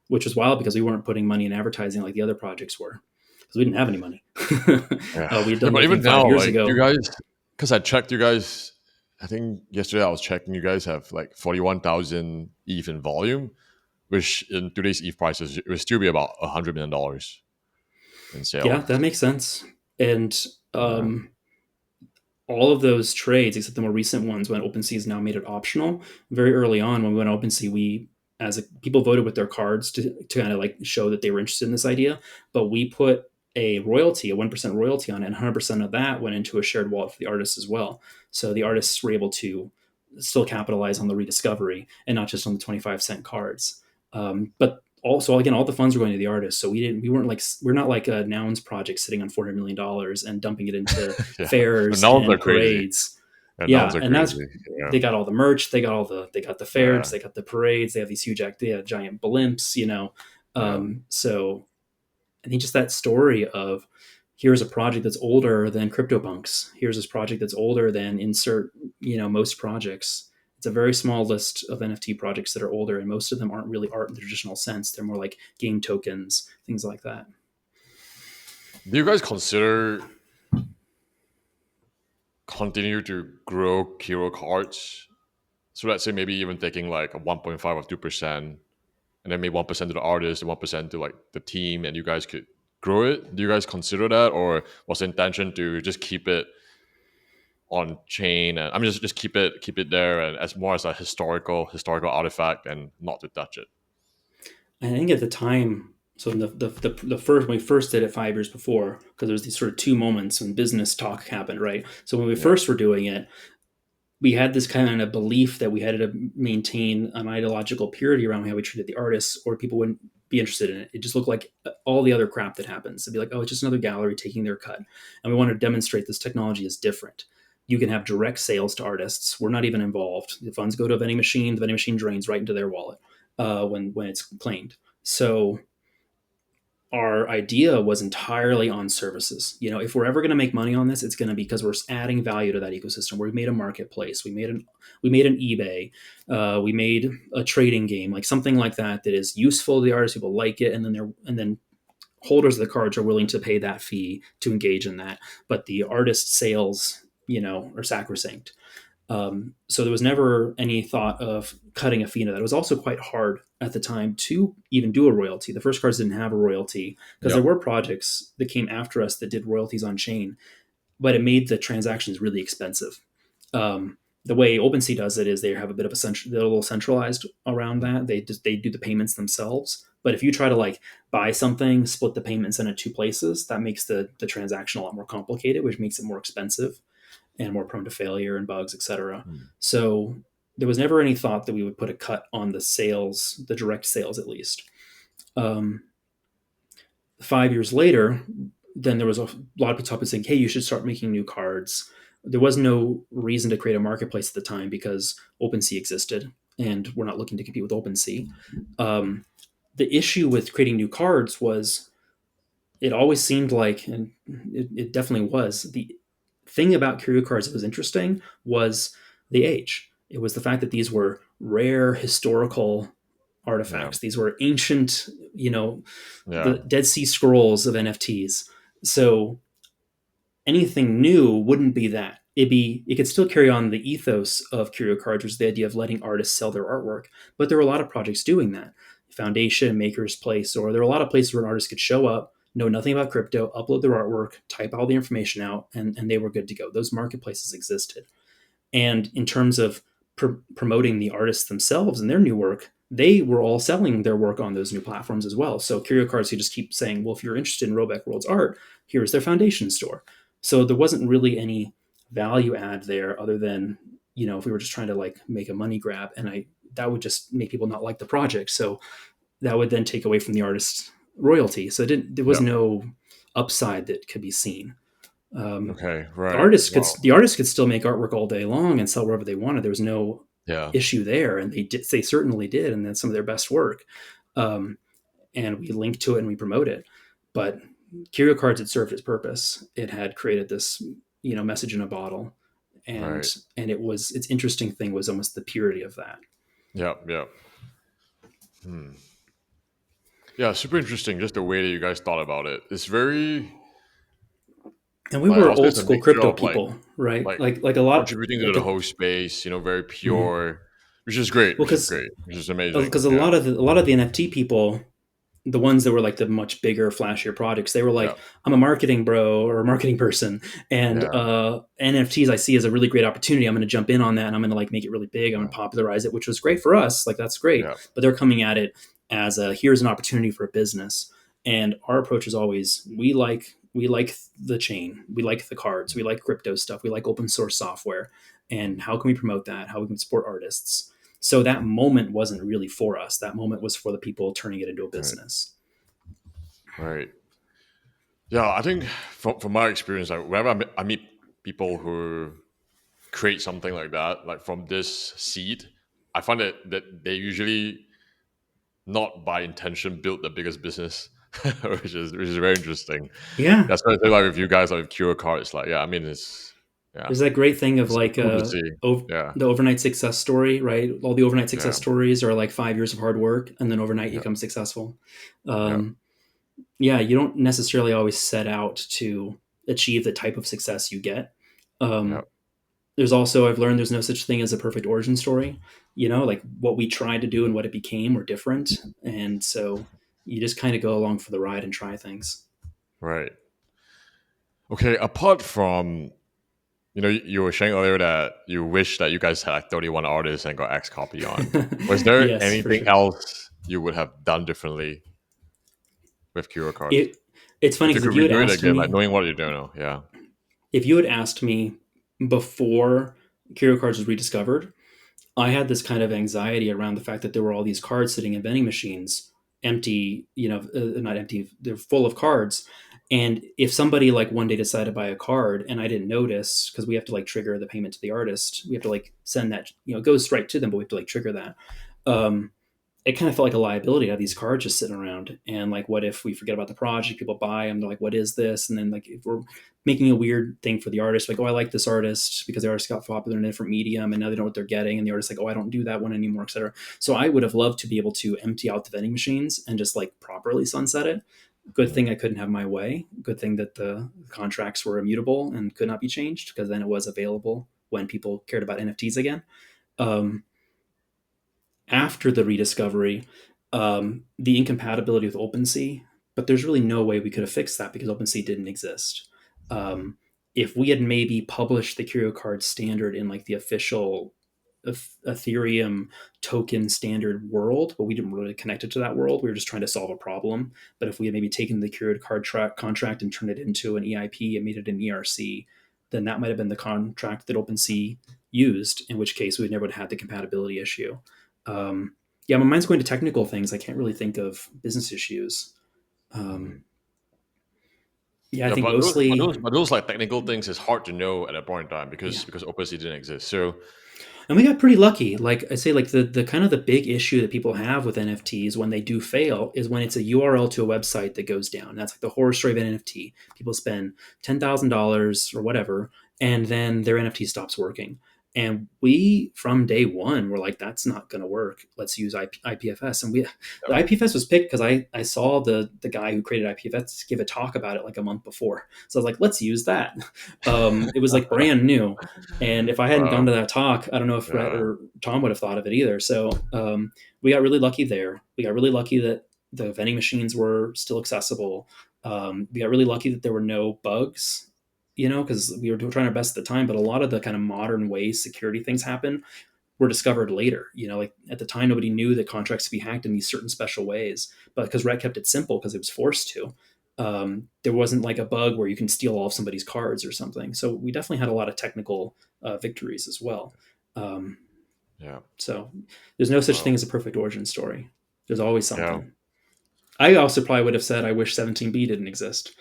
B: which was wild because we weren't putting money in advertising like the other projects were because we didn't have any money.
A: Yeah,
B: We had
A: yeah,
B: done
A: but
B: the
A: even
B: thing five
A: now,
B: years
A: like you
B: ago.
A: guys, because I checked you guys. I think yesterday I was checking. You guys have like 41,000 ETH in volume, which in today's ETH prices it would still be about $100 million in
B: Yeah,
A: sales.
B: that makes sense. And
A: Yeah,
B: all of those trades, except the more recent ones, when OpenSea's now made it optional. Very early on, when we went OpenSea, people voted with their cards to kind of like show that they were interested in this idea. But we put a royalty, a 1% royalty on it, and 100% of that went into a shared wallet for the artists as well. So the artists were able to still capitalize on the rediscovery and not just on the 25-cent cards. But also, again, all the funds were going to the artists. So we're not like a Nouns project sitting on $400 million and dumping it into
A: yeah. The
B: fairs
A: nouns are
B: and
A: crazy.
B: parades.
A: The nouns
B: Yeah,
A: are
B: and that's
A: crazy. Yeah,
B: they got all the merch, they got the fairs,
A: yeah,
B: they got the parades, they have these they have giant blimps,
A: yeah.
B: So I think just that story of here's a project that's older than CryptoPunks. Here's this project that's older than insert, most projects. It's a very small list of NFT projects that are older, and most of them aren't really art in the traditional sense. They're more like game tokens, things like that.
A: Do you guys consider continue to grow Hero cards? So let's say maybe even taking like a 1.5 or 2%, and then maybe 1% to the artist and 1% to like the team, and you guys could grow it. Do you guys consider that, or was the intention to just keep it on chain? And I mean, just keep it there, and as more as a historical artifact, and not to touch it.
B: I think at the time, so in the first when we first did it 5 years before, because there was these sort of two moments when business talk happened, right? So when we
A: Yeah,
B: first were doing it, we had this kind of belief that we had to maintain an ideological purity around how we treated the artists, or people wouldn't be interested in it. It just looked like all the other crap that happens. It'd be like, oh, it's just another gallery taking their cut, and we wanted to demonstrate this technology is different. you can have direct sales to artists. We're not even involved. The funds go to a vending machine. The vending machine drains right into their wallet when it's claimed. So our idea was entirely on services. If we're ever going to make money on this, it's going to be because we're adding value to that ecosystem. We made a marketplace. We made an eBay. We made a trading game, like something like that is useful to the artists. People like it, and then holders of the cards are willing to pay that fee to engage in that. But the artist sales, are sacrosanct. So there was never any thought of cutting a fee into that. It was also quite hard at the time to even do a royalty. The first cards didn't have a royalty because there
A: Yep.
B: were projects that came after us that did royalties on chain, but it made the transactions really expensive. The way OpenSea does it is they have a bit of they're a little centralized around that. They do the payments themselves. But if you try to like buy something, split the payments into two places, that makes the transaction a lot more complicated, which makes it more expensive and more prone to failure and bugs, etc.
A: Mm.
B: So there was never any thought that we would put a cut on the sales, the direct sales at least. Um, 5 years later, then there was a lot of people saying, "Hey, you should start making new cards." There was no reason to create a marketplace at the time because OpenSea existed, and we're not looking to compete with OpenSea. Um, the issue with creating new cards was it always seemed like, and it definitely was, the thing about Curio Cards that was interesting was the age. It was the fact that these were rare historical
A: Yeah.
B: artifacts. These were ancient,
A: Yeah.
B: the Dead Sea Scrolls of NFTs. So anything new wouldn't be that. It could still carry on the ethos of Curio Cards, which is the idea of letting artists sell their artwork. But there were a lot of projects doing that. Foundation, Maker's Place, or there were a lot of places where an artist could show up, know nothing about crypto, upload their artwork, type all the information out, and they were good to go. Those marketplaces existed. And in terms of promoting the artists themselves and their new work, they were all selling their work on those new platforms as well. So Curio Cards could just keep saying, well, if you're interested in Robeck World's art, here's their foundation store. So there wasn't really any value add there other than, if we were just trying to like make a money grab, and that would just make people not like the project. So that would then take away from the artist's royalty. So there was
A: Yep.
B: no upside that could be seen. Um,
A: Okay.
B: the
A: Right.
B: artists could
A: Wow.
B: the artists could still make artwork all day long and sell wherever they wanted. There was no
A: Yeah.
B: issue there, and they certainly did, and that's some of their best work. Um, and we link to it and we promote it. But Curio Cards had served its purpose. It had created this message in a bottle, and
A: Right.
B: its interesting thing was almost the purity of that.
A: Yep. Yep. Hmm. Yeah. Super interesting. Just the way that you guys thought about it. It's very
B: And we
A: like
B: were
A: I'll say
B: old
A: it's a
B: school
A: mixture
B: crypto
A: of
B: people, right?
A: like
B: Like a lot
A: contributing to
B: like
A: the
B: a,
A: whole space. Very
B: mhm.
A: pure, which is great.
B: Well,
A: Which is great. Which is amazing.
B: because a
A: Yeah.
B: lot of the NFT people, the ones that were like the much bigger, flashier projects, they were
A: Yeah.
B: like, I'm a marketing bro or a marketing person, and
A: Yeah.
B: NFTs I see as a really great opportunity. I'm going to jump in on that, and I'm going to like make it really big. I'm going
A: Yeah.
B: to popularize it, which was great for us. Like that's great,
A: Yeah.
B: but they're coming at it as here's an opportunity for a business. And our approach is always we like the chain, we like the cards, we like crypto stuff, we like open source software, and how can we promote that? How we can support artists? So that moment wasn't really for us. That moment was for the people turning it into a
A: Right.
B: business.
A: Right. Yeah. I think from my experience, like whenever I meet people who create something like that, like from this seed, I find that they usually not by intention build the biggest business, which is very interesting.
B: Yeah,
A: That's what I feel like with you guys, like with Cure Cards. Like, yeah, I mean, yeah,
B: there's that great thing of
A: it's
B: like
A: cool to see. Yeah,
B: the overnight success story, right? All the overnight success
A: yeah,
B: stories are like 5 years of hard work, and then overnight you
A: yeah,
B: become successful.
A: yeah,
B: Um, yeah, you don't necessarily always set out to achieve the type of success you get.
A: yeah,
B: Um, there's also I've learned there's no such thing as a perfect origin story. Like what we tried to do and what it became were different, and so you just kind of go along for the ride and try things.
A: right. Okay, apart from you were saying earlier that you wish that you guys had like 31 artists and got XCOPY on. Was there
B: Yes, for
A: anything
B: sure.
A: else you would have done differently with Cure Cards
B: It it's funny
A: if you
B: because
A: could redo it again, like knowing what you're doing now? Yeah,
B: if you had asked me before Curio Cards was rediscovered, I had this kind of anxiety around the fact that there were all these cards sitting in vending machines, empty, not empty, they're full of cards. And if somebody like one day decided to buy a card and I didn't notice, because we have to like trigger the payment to the artist, we have to like send that, it goes right to them, but we have to like trigger that. Um, it kind of felt like a liability to have these cards just sitting around. And like, what if we forget about the project? People buy them. They're like, what is this? And then like, if we're making a weird thing for the artist, like, oh, I like this artist because the artist got popular in a different medium and now they know what they're getting. And the artist's like, oh, I don't do that one anymore, etc. So I would have loved to be able to empty out the vending machines and just like properly sunset it. Good thing I couldn't have my way. Good thing that the contracts were immutable and could not be changed, because then it was available when people cared about NFTs again. Um, After the rediscovery, the incompatibility with OpenSea, but there's really no way we could have fixed that because OpenSea didn't exist. Um, if we had maybe published the Curio Cards standard in like the official Ethereum token standard world, but we didn't really connect it to that world. We were just trying to solve a problem. But if we had maybe taken the Curio Card contract and turned it into an EIP and made it an ERC, then that might have been the contract that OpenSea used, in which case we never would have had the compatibility issue. Um, yeah, my mind's going to technical things. I can't really think of business issues.
A: Mhm.
B: Um, yeah, I
A: Yeah,
B: think
A: but
B: mostly,
A: those like technical things is hard to know at that point in time
B: yeah.
A: because OpenSea didn't exist. So
B: And we got pretty lucky. Like I say, like the kind of the big issue that people have with NFTs when they do fail is when it's a URL to a website that goes down. That's like the horror story of an NFT. People spend $10,000 or whatever, and then their NFT stops working. And we, from day one, were like, that's not going to work. Let's use IPFS. And the
A: yeah,
B: IPFS was picked because I saw the guy who created IPFS give a talk about it like a month before. So I was like, let's use that. It was like brand new, and if I hadn't gone
A: well,
B: to that talk, I don't know if Rhett
A: yeah,
B: or Tom would have thought of it either. So we got really lucky there. We got really lucky that the vending machines were still accessible. We got really lucky that there were no bugs, because we were trying our best at the time. But a lot of the kind of modern ways security things happen were discovered later. Like at the time, nobody knew that contracts could be hacked in these certain special ways. But because Rhett kept it simple because it was forced to, there wasn't like a bug where you can steal all of somebody's cards or something. So we definitely had a lot of technical victories as well. Um,
A: yeah,
B: so there's no such thing
A: well,
B: as a perfect origin story. There's always
A: yeah,
B: something. I also probably would have said I wish 17B didn't exist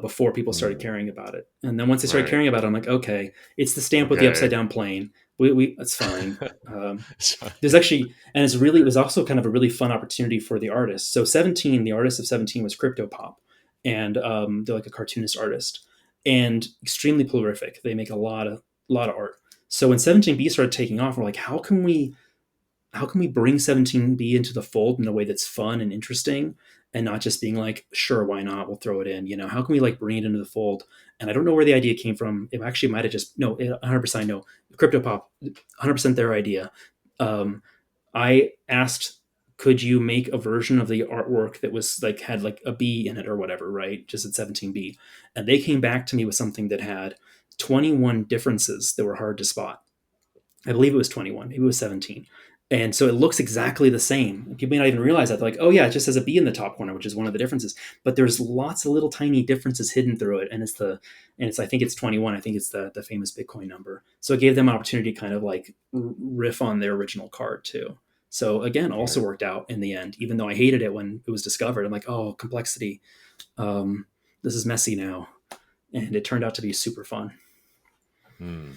B: before people started
A: mm,
B: caring about it. And then once they started
A: right,
B: caring about it, I'm like, okay, it's the stamp with the
A: okay.
B: upside down plane. We That's fine.
A: So-
B: There's actually, and it was also kind of a really fun opportunity for the artist. So 17, the artist of 17 was CryptoPop, and they're like a cartoonist artist and extremely prolific. They make a lot of art. So when 17B started taking off, we're like, how can we bring 17B into the fold in a way that's fun and interesting, and not just being like, sure, why not, we'll throw it in. How can we like bring it into the fold? And I don't know where the idea came from. It actually might have just, no, 100% no, CryptoPop, 100% their idea. Um, I asked, could you make a version of the artwork that was like had like a B in it or whatever, right, just at 17B? And they came back to me with something that had 21 differences that were hard to spot. I believe it was 21, maybe it was 17. And so it looks exactly the same. People may not even realize that. They're like, oh yeah, it just has a B in the top corner, which is one of the differences. But there's lots of little tiny differences hidden through it. I think it's 21. I think it's the famous Bitcoin number. So it gave them an opportunity to kind of like riff on their original card too. So again, also
A: right.
B: worked out in the end, even though I hated it when it was discovered. I'm like, oh, complexity. Um, this is messy now. And it turned out to be super fun.
A: Hmm.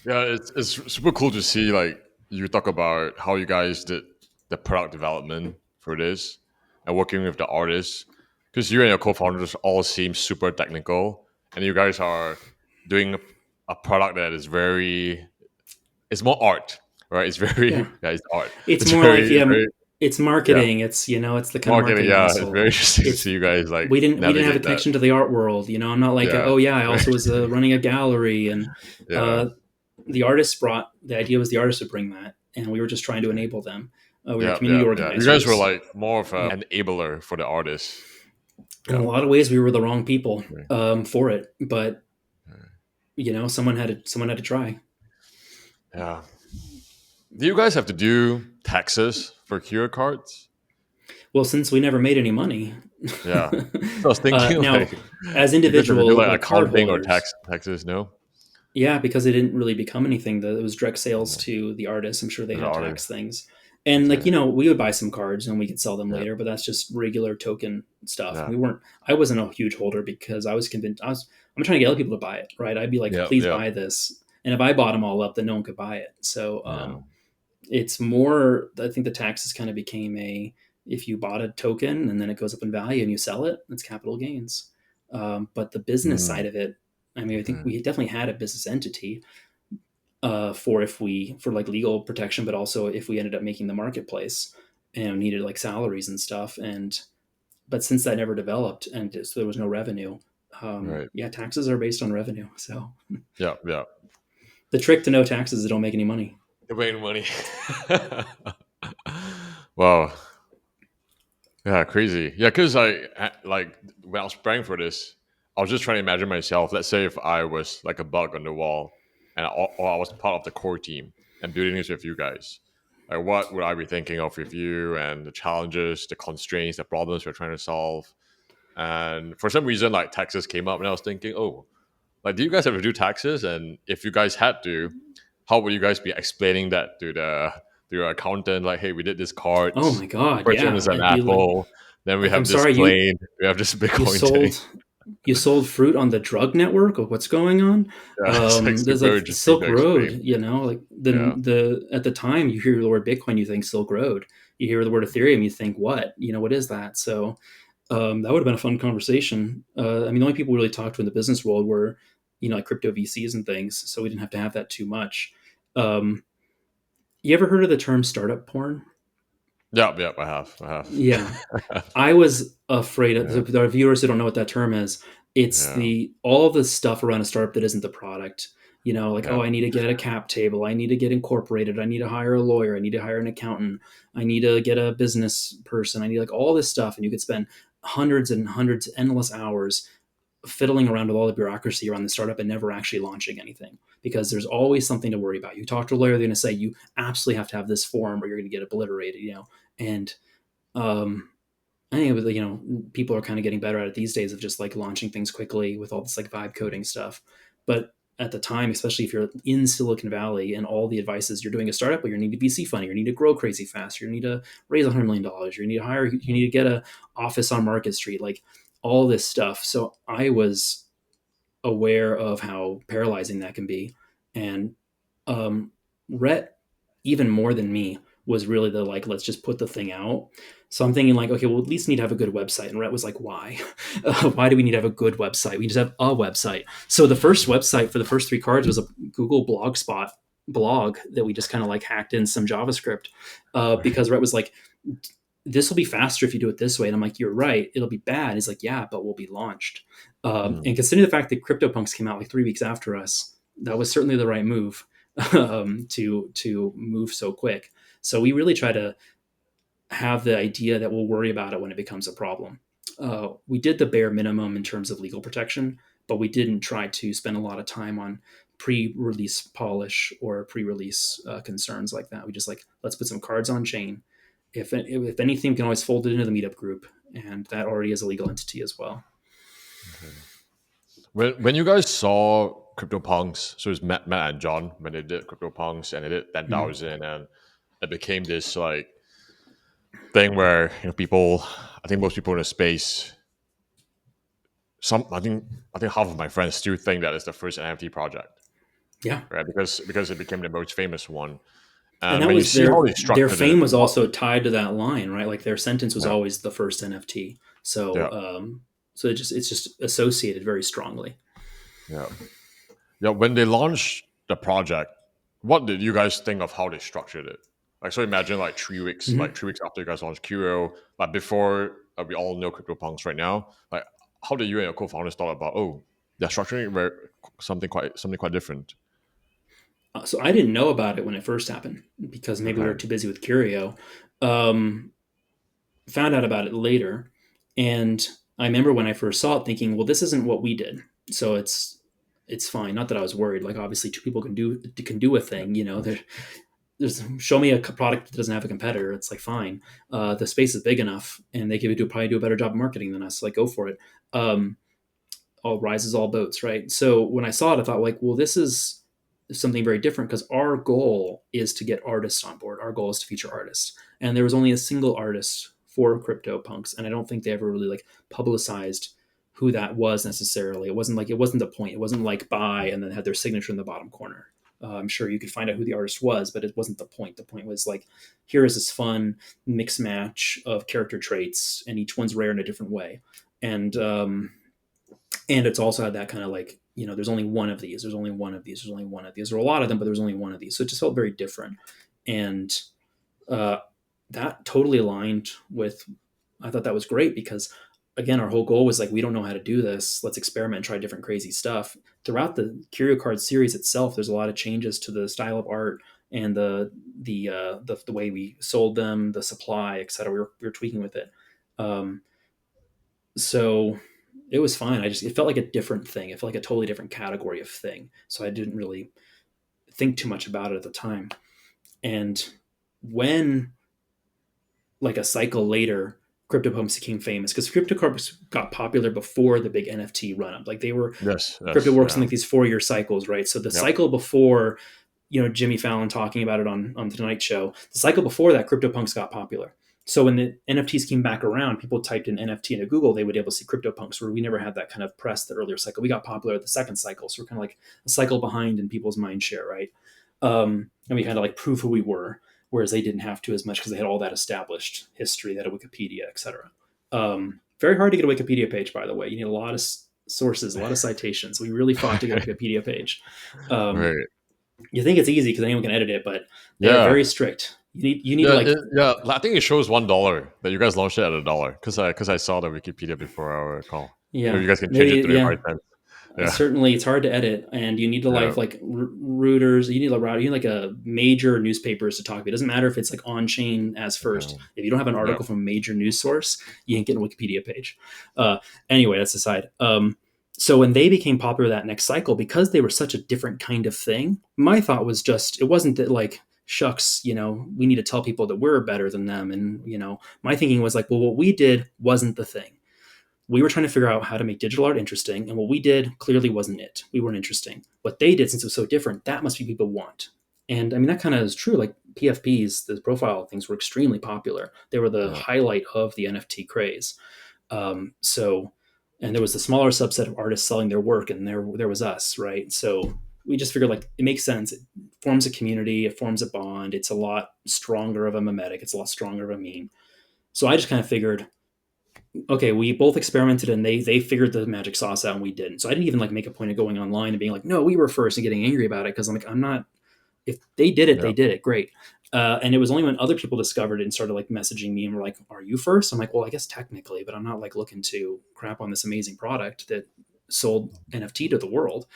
A: Yeah, it's super cool to see like you talk about how you guys did the product development for this and working with the artists because you and your co-founders all seem super technical and you guys are doing a product that is very it's more art, right? It's very
B: Yeah.
A: yeah, it's art.
B: It's
A: It's
B: more like,
A: very
B: yeah,
A: very
B: it's
A: yeah
B: marketing. It's the kind of
A: marketing.
B: marketing
A: Yeah, it's very
B: hustle.
A: interesting to
B: It's
A: see you guys like
B: we didn't have a
A: navigate that.
B: connection to the art world. I'm not like,
A: Yeah,
B: oh yeah, I
A: right.
B: also was running a gallery, and
A: Yeah.
B: uh, the artists brought the idea was the artists would bring that, and we were just trying to enable them. We were
A: Yeah,
B: community
A: yeah, yeah. You guys were
B: organizers.
A: like more of
B: Yeah,
A: a enabler for the artists.
B: in a
A: Yeah.
B: lot of ways, we were the wrong people
A: Okay.
B: for it, but someone had to try.
A: Yeah. Do you guys have to do taxes for Curio cards?
B: Well, since we never made any money,
A: Yeah. So I was thinking
B: now
A: like
B: as
A: you guys have to do
B: individual
A: like
B: like
A: accounting or
B: cardholders.
A: taxes, no?
B: Yeah, because it didn't really become anything. It was direct sales
A: No.
B: to the artists. I'm sure they
A: To the
B: had tax
A: artists.
B: things. And like,
A: Okay.
B: we would buy some cards and we could sell them
A: Yeah.
B: later, but that's just regular token stuff.
A: Yeah.
B: I wasn't a huge holder because I was convinced I'm trying to get other people to buy it, right? I'd be like,
A: Yeah.
B: please
A: Yeah.
B: buy this. And if I bought them all up, then no one could buy it. So
A: Yeah.
B: it's more, I think the taxes kind of became if you bought a token and then it goes up in value and you sell it, it's capital gains. But the business
A: Mm,
B: side of it, I mean, I think
A: okay.
B: we definitely had a business entity for like legal protection, but also if we ended up making the marketplace and needed like salaries and stuff. And but since that never developed and so there was no revenue,
A: Right.
B: yeah, taxes are based on revenue. So
A: Yeah. Yeah.
B: the trick to no taxes is don't make any money.
A: The main money. Wow. Yeah, crazy. Yeah, because like when I was preparing for this, I was just trying to imagine myself. Let's say if I was like a bug on the wall, and or I was part of the core team and building this with you guys. Like, what would I be thinking of with you and the challenges, the constraints, the problems we're trying to solve? And for some reason, like taxes came up, and I was thinking, oh, like, do you guys have to do taxes? And if you guys had to, how would you guys be explaining that to your accountant? Like, hey, we did this
B: Oh
A: cards.
B: my god,
A: First one
B: yeah,
A: is an
B: it'd be
A: apple. Then we
B: like I'm
A: have this
B: sorry,
A: plane. We have this
B: you
A: Bitcoin thing.
B: sold you sold fruit on the drug network or what's going on.
A: Yeah, it's like
B: There's
A: super
B: like
A: interesting
B: Silk
A: to
B: Road,
A: explain.
B: like
A: Yeah,
B: the at the time you hear the word Bitcoin, you think Silk Road. You hear the word Ethereum, you think what? What is that? So that would have been a fun conversation. I mean, the only people who really talked to in the business world were, like crypto VCs and things. So we didn't have to have that too much. Um, you ever heard of the term startup porn?
A: yeah, yeah. I have,
B: Yeah,
A: I have.
B: I was afraid of
A: Yeah,
B: our viewers who don't know what that term is. It's
A: yeah,
B: the all the stuff around a startup that isn't the product. Like,
A: yeah.
B: oh, I need to get a cap table. I need to get incorporated. I need to hire a lawyer. I need to hire an accountant. I need to get a business person. I need like all this stuff. And you could spend hundreds and hundreds, endless hours fiddling around with all the bureaucracy around the startup and never actually launching anything because there's always something to worry about. You talk to a lawyer, they're going to say you absolutely have to have this form or you're going to get obliterated. And um, I think people are kind of getting better at it these days of just like launching things quickly with all this like vibe coding stuff. But at the time, especially if you're in Silicon Valley and all the advice is you're doing a startup, but you need to VC funding, you need to grow crazy fast, you need to raise $100 million, you need to hire, you need to get a office on Market Street, like all this stuff. So I was aware of how paralyzing that can be, and um, Rhett, even more than me, was really the like, let's just put the thing out. So I'm thinking like, okay, well, at least need to have a good website. And Rhett was like, why? Why do we need to have a good website? We just have a website. So the first website for the first three cards was a Google Blogspot blog that we just kind of like hacked in some JavaScript because Rhett was like, this will be faster if you do it this way. And I'm like, you're right. It'll be bad. He's like, yeah, but we'll be launched.
A: Mm,
B: And considering the fact that CryptoPunks came out like 3 weeks after us, that was certainly the right move to move so quick. So we really try to have the idea that we'll worry about it when it becomes a problem. We did the bare minimum in terms of legal protection, but we didn't try to spend a lot of time on pre-release polish or pre-release concerns like that. We just like, let's put some cards on chain. If anything, we can always fold it into the meetup group, and that already is a legal entity as well.
A: okay. When you guys saw CryptoPunks, so it's Matt and John when they did CryptoPunks and they did ten
B: Mhm.
A: thousand, and it became this like thing where people, I think most people in the space, some I think half of my friends still think that it's the first NFT project,
B: Yeah,
A: right? Because it became the most famous one.
B: and
A: And
B: that
A: when you
B: was
A: see how they
B: their
A: structured it,
B: fame was
A: what?
B: also tied to that line, right? Like their sentence was
A: Yeah,
B: always the first NFT.
A: yeah,
B: So it's just associated very strongly.
A: yeah, yeah. When they launched the project, what did you guys think of how they structured it? Like, so imagine
B: Mhm.
A: like 3 weeks after you guys launched Curio, like before we all know CryptoPunks right now. Like, how did you and your co-founders thought about? Oh, they're structuring it very, something quite different.
B: So I didn't know about it when it first happened because maybe we
A: Okay.
B: were too busy with Curio. Um, Found out about it later, and I remember when I first saw it, thinking, "Well, this isn't what we did, so it's fine." Not that I was worried. Like obviously, two people can do a
A: Yeah.
B: thing. There's show me a product that doesn't have a competitor. It's like fine. The space is big enough, and they could probably do a better job of marketing than us. Like go for it. All rises, all boats, right? So when I saw it, I thought like, well, this is something very different because our goal is to get artists on board. Our goal is to feature artists, and there was only a single artist for CryptoPunks, and I don't think they ever really like publicized who that was necessarily. It wasn't the point. It wasn't like buy and then had their signature in the bottom corner. I'm sure you could find out who the artist was, but it wasn't the point. The point was like, here is this fun mix match of character traits, and each one's rare in a different way. And it's also had that kind of like, there's only one of these, there's only one of these, there's only one of these. There were a lot of them, but there was only one of these. So it just felt very different. And uh, that totally aligned with, I thought that was great because, again, our whole goal was like, we don't know how to do this. Let's experiment and try different crazy stuff. Throughout the Curio Cards series itself, there's a lot of changes to the style of art and the way we sold them, the supply, etc. We were tweaking with it. Um, so it was fine. It felt like a different thing. It felt like a totally different category of thing. So I didn't really think too much about it at the time. And when, like a cycle later, CryptoPunks became famous because CryptoPunks got popular before the big NFT run up. Like they were,
A: Yes,
B: crypto
A: yes,
B: works in
A: yeah,
B: like these 4-year cycles, right? So the
A: yep,
B: cycle before, Jimmy Fallon talking about it on the Tonight Show, the cycle before that, CryptoPunks got popular. So when the NFTs came back around, people typed in NFT into Google, they would be able to see CryptoPunks, where we never had that kind of press the earlier cycle. We got popular at the second cycle. So we're kind of like a cycle behind in people's mind share, right? And we had to like prove who we were, whereas they didn't have to as much because they had all that established history, that a Wikipedia, etc. Very hard to get a Wikipedia page, by the way. You need a lot of sources, a lot of citations. We really fought to get a Wikipedia page. Um,
A: right,
B: you think it's easy because anyone can edit it, but they are
A: yeah,
B: very strict. You need to
A: yeah,
B: like,
A: yeah. I think it shows $1 that you guys launched it at $1 because I saw the Wikipedia before our call.
B: yeah,
A: You guys can change it
B: maybe,
A: to the
B: yeah.
A: right time. Yeah,
B: Certainly, it's hard to edit, and you need to
A: yeah,
B: like routers. You need a router. You need like a major newspapers to talk about. It doesn't matter if it's like on chain as
A: yeah,
B: first. If you don't have an
A: yeah.
B: article from a major news source, you ain't getting a Wikipedia page. Anyway, that's aside. So when they became popular that next cycle, because they were such a different kind of thing, my thought was just, it wasn't that like, shucks, we need to tell people that we're better than them. And, my thinking was like, well, what we did wasn't the thing. We were trying to figure out how to make digital art interesting, and what we did clearly wasn't it. We weren't interesting. What they did, since it was so different, that must be people want. And I mean, that kind of is true. Like PFPs, the profile things were extremely popular. They were the
A: Yeah.
B: highlight of the NFT craze. So, and there was a smaller subset of artists selling their work, and there was us, right? So we just figured like it makes sense. It forms a community, it forms a bond. It's a lot stronger of a mimetic. It's a lot stronger of a meme. So I just kind of figured, okay, we both experimented and they figured the magic sauce out and we didn't. So I didn't even like make a point of going online and being like, no, we were first, and getting angry about it because I'm like, I'm not. If they did it,
A: Yeah.
B: they did it. Great. And it was only when other people discovered it and started like messaging me and were like, "Are you first?" I'm like, "Well, I guess technically, but I'm not like looking to crap on this amazing product that sold NFT to the world."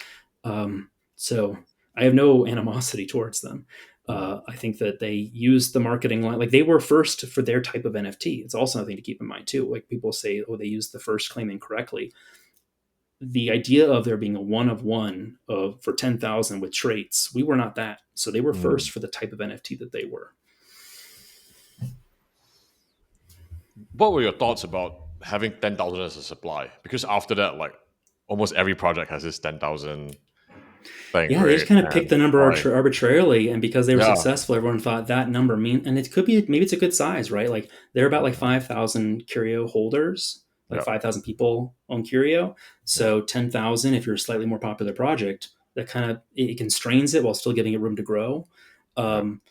B: So I have no animosity towards them. I think that they used the marketing line, like they were first for their type of NFT. It's also something to keep in mind too. Like people say, oh, they used the first claim incorrectly. The idea of there being a one of one of for 10,000 with traits, we were not that. So they were
A: Mm.
B: first for the type of NFT that they were.
A: What were your thoughts about having 10,000 as a supply? Because after that, like almost every project has this 10,000 thing,
B: Yeah, they just
A: right?
B: kind of picked
A: And
B: the number
A: why?
B: arbitrarily, and because they were
A: Yeah,
B: successful, everyone thought that number mean, and it could be maybe it's a good size, right? Like they're about like 5,000 Curio holders, like
A: yeah,
B: 5,000 people on Curio.
A: yeah,
B: So 10,000, if you're a slightly more popular project, that kind of it constrains it while still giving it room to grow.
A: yeah,
B: Um,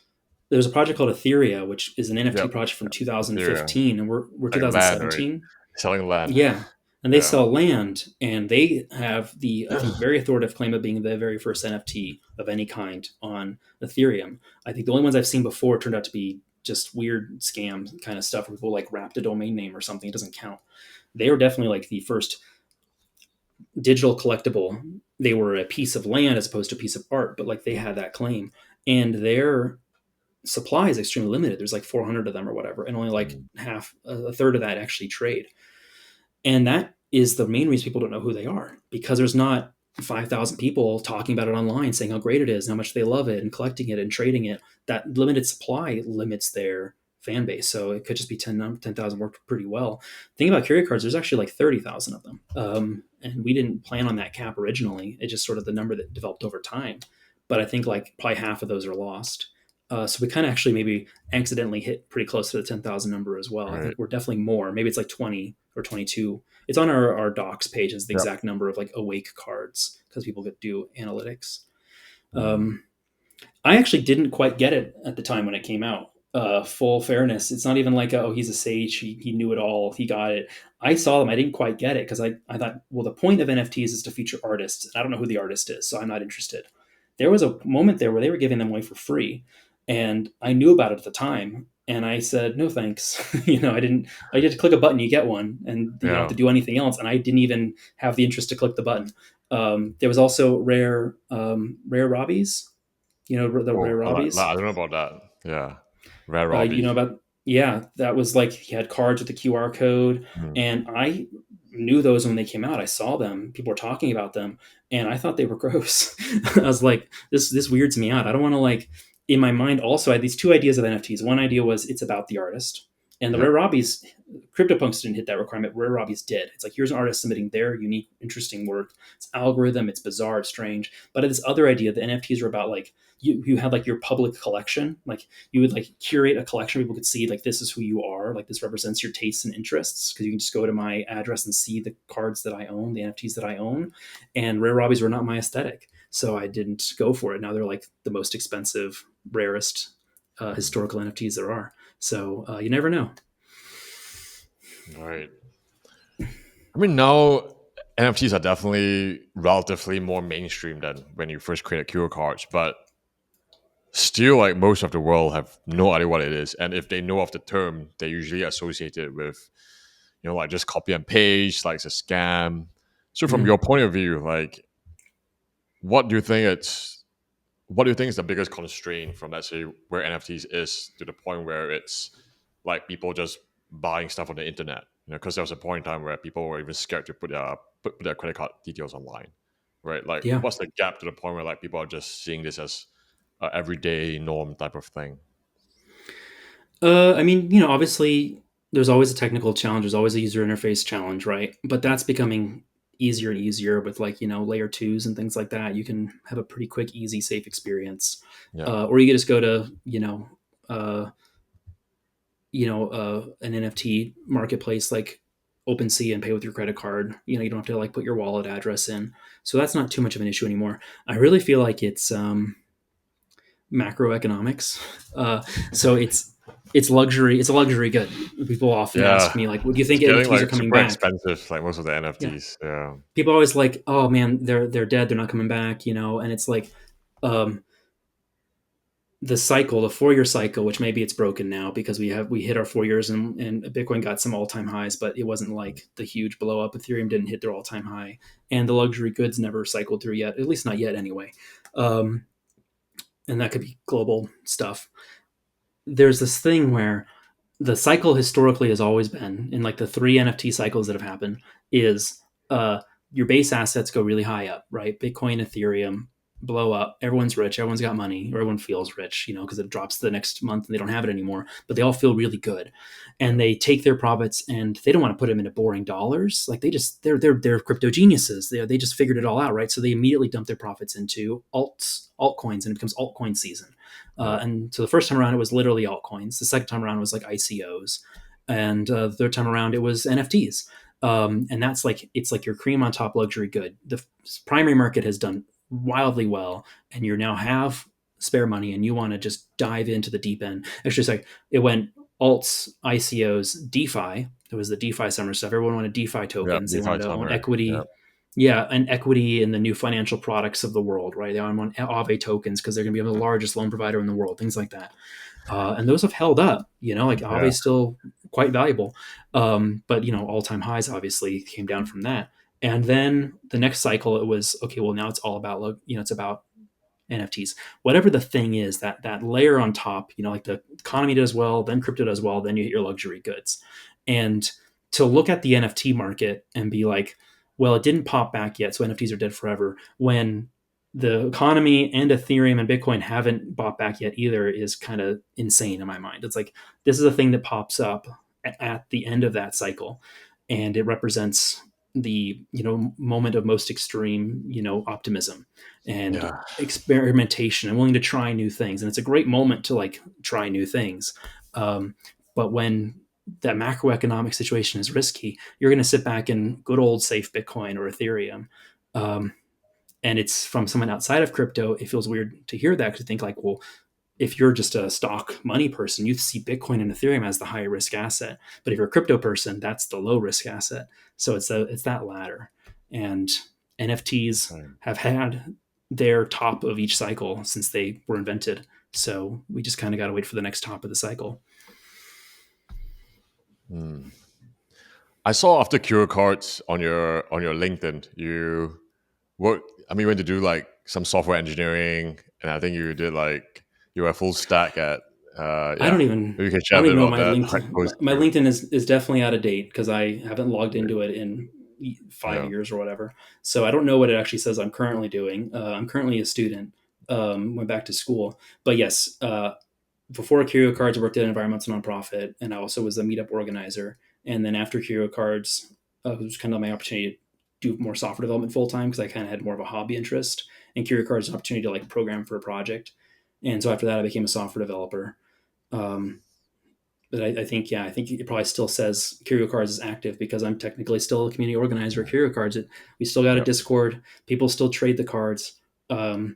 B: there's a project called Etheria, which is an NFT
A: yep.
B: project from
A: Etheria,
B: 2015, and we're
A: like land, right?
B: 2017.
A: Selling land.
B: Yeah. And they
A: Yeah,
B: sell land, and they have the, I think, very authoritative claim of being the very first NFT of any kind on Ethereum. I think the only ones I've seen before turned out to be just weird scam kind of stuff where people like wrapped a domain name or something. It doesn't count. They were definitely like the first digital collectible. They were a piece of land as opposed to a piece of art, but like they had that claim. And their supply is extremely limited. There's like 400 of them or whatever, and only like
A: mm,
B: a third of that actually trade. And that is the main reason people don't know who they are, because there's not 5,000 people talking about it online saying how great it is and how much they love it and collecting it and trading it. That limited supply limits their fan base. So it could just be 10,000 worked pretty well. Think about Curio Cards, there's actually like 30,000 of them. And we didn't plan on that cap originally. It's just sort of the number that developed over time. but I think like probably half of those are lost. So we kind of actually maybe accidentally hit pretty close to the 10,000 number as well. I think
A: Right.
B: we're definitely more. Maybe it's like 20 or 22. It's on our docs page as the
A: Yep.
B: exact number of like awake cards because people could do analytics.
A: Mm.
B: I actually didn't quite get it at the time when it came out. Full fairness, it's not even like, oh, he's a sage, he knew it all, he got it. I saw them, I didn't quite get it because I thought, well, the point of NFTs is to feature artists. I don't know who the artist is, so I'm not interested. There was a moment there where they were giving them away for free, and I knew about it at the time, and I said, no thanks. I didn't. I did click a button, you get one, and you don't have
A: Yeah.
B: to do anything else. And I didn't even have the interest to click the button. There was also rare Robbies, the
A: Oh,
B: rare Robbies.
A: I don't know about that. Yeah. Rare Robbie.
B: About, yeah, that was like he had cards with the QR code,
A: Mm.
B: and I knew those when they came out. I saw them, people were talking about them, and I thought they were gross. I was like, this weirds me out. I don't want to like, in my mind. Also, I had these two ideas of NFTs. One idea was it's about the artist, and the rare
A: Yep.
B: Robbies. CryptoPunks didn't hit that requirement. Rare Robbies did. It's like, here's an artist submitting their unique, interesting work. It's algorithm. It's bizarre. It's strange. But this other idea, the NFTs are about like you had like your public collection. Like you would like curate a collection. People could see like this is who you are. Like this represents your tastes and interests because you can just go to my address and see the cards that I own, the NFTs that I own. And rare Robbies were not my aesthetic, so I didn't go for it. Now they're like the most expensive, rarest historical NFTs there are. So you never know.
A: Right. I mean, now NFTs are definitely relatively more mainstream than when you first created Curio Cards, but still, like most of the world have no idea what it is, and if they know of the term, they usually associate it with, like just copy and paste, like it's a scam. So, from
B: Mhm.
A: your point of view, like, what do you think it's what do you think is the biggest constraint from, let's say, where NFTs is to the point where it's like people just buying stuff on the internet? Because there was a point in time where people were even scared to put their credit card details online, right? Like,
B: Yeah.
A: what's the gap to the point where like people are just seeing this as a everyday norm type of thing?
B: I mean, obviously there's always a technical challenge. There's always a user interface challenge, right? But that's becoming easier and easier with like, layer twos and things like that. You can have a pretty quick, easy, safe experience.
A: Yeah,
B: Or you could just go to, an NFT marketplace like OpenSea and pay with your credit card. You don't have to like put your wallet address in. So that's not too much of an issue anymore. I really feel like it's macroeconomics. So it's luxury. It's a luxury good. People often ask
A: yeah,
B: me like, "What do you
A: it's
B: think
A: getting
B: NFTs
A: like
B: are coming
A: super
B: back?"
A: expensive, like most of the
B: Yeah,
A: NFTs. Yeah,
B: people are always like, "Oh man, they're dead. They're not coming back." And it's like um, the cycle, the 4 year cycle, which maybe it's broken now because we hit our 4 years and Bitcoin got some all time highs, but it wasn't like the huge blow up. Ethereum didn't hit their all time high, and the luxury goods never cycled through yet. At least not yet, anyway. Um, and that could be global stuff. There's this thing where the cycle historically has always been in like the three NFT cycles that have happened is uh, your base assets go really high up, right? Bitcoin, Ethereum blow up. Everyone's rich. Everyone's got money. Everyone feels rich, because it drops the next month and they don't have it anymore. But they all feel really good, and they take their profits and they don't want to put them into boring dollars. Like they're crypto geniuses. They just figured it all out, right? So they immediately dump their profits into altcoins, and it becomes altcoin season.
A: yeah,
B: And so the first time around, it was literally altcoins. The second time around was like ICOs. And the third time around, it was NFTs. And that's like, it's like your cream on top luxury good. The primary market has done wildly well, and you now have spare money and you want to just dive into the deep end. Actually, it's like it went alts, ICOs, DeFi. It was the DeFi summer stuff. Everyone wanted DeFi
A: yeah.
B: tokens. They
A: DeFi
B: wanted to own
A: summer. Yeah,
B: equity. Yeah, and equity in the new financial products of the world, right? They want Aave tokens because they're going to be the largest loan provider in the world, things like that. And those have held up, like Aave
A: yeah,
B: is still quite valuable. But, all time highs obviously came down from that. And then the next cycle, it was, okay, well, now it's all about, it's about NFTs. Whatever the thing is, that layer on top, like the economy does well, then crypto does well, then you hit your luxury goods. And to look at the NFT market and be like, well, it didn't pop back yet, so NFTs are dead forever. When the economy and Ethereum and Bitcoin haven't bought back yet either is kind of insane in my mind. It's like this is a thing that pops up at the end of that cycle, and it represents the moment of most extreme optimism and
A: Yeah.
B: experimentation and willing to try new things, and it's a great moment to like try new things. um, but when that macroeconomic situation is risky, you're going to sit back in good old safe Bitcoin or Ethereum. um, and it's from someone outside of crypto, it feels weird to hear that, because you think like, well, if you're just a stock money person, you see Bitcoin and Ethereum as the high risk asset. But if you're a crypto person, that's the low risk asset. So it's that latter. And NFTs
A: Okay.
B: have had their top of each cycle since they were invented. So we just kind of got to wait for the next top of the cycle.
A: Hmm. I saw after Curio Cards on your LinkedIn, you work. I mean, you went to do like some software engineering, and I think you did like you were a full stack at.
B: I don't
A: Yeah,
B: even
A: maybe you can
B: I
A: share a
B: don't
A: bit
B: even know
A: about
B: my
A: that. How it
B: LinkedIn.
A: goes
B: My
A: through.
B: LinkedIn is definitely out of date because I haven't logged into it in 5 years or whatever. So I don't know what it actually says I'm currently doing. I'm currently a student. Went back to school, but yes, before Curio Cards, I worked at an environmental nonprofit, and I also was a meetup organizer. And then after Curio Cards, it was kind of my opportunity to do more software development full time because I kind of had more of a hobby interest. And Curio Cards was an opportunity to like program for a project. And so after that, I became a software developer. Um, but I think, yeah, I think it probably still says Curio Cards is active because I'm technically still a community organizer at Curio Cards. We still got a
A: Yep.
B: Discord. People still trade the cards. Um,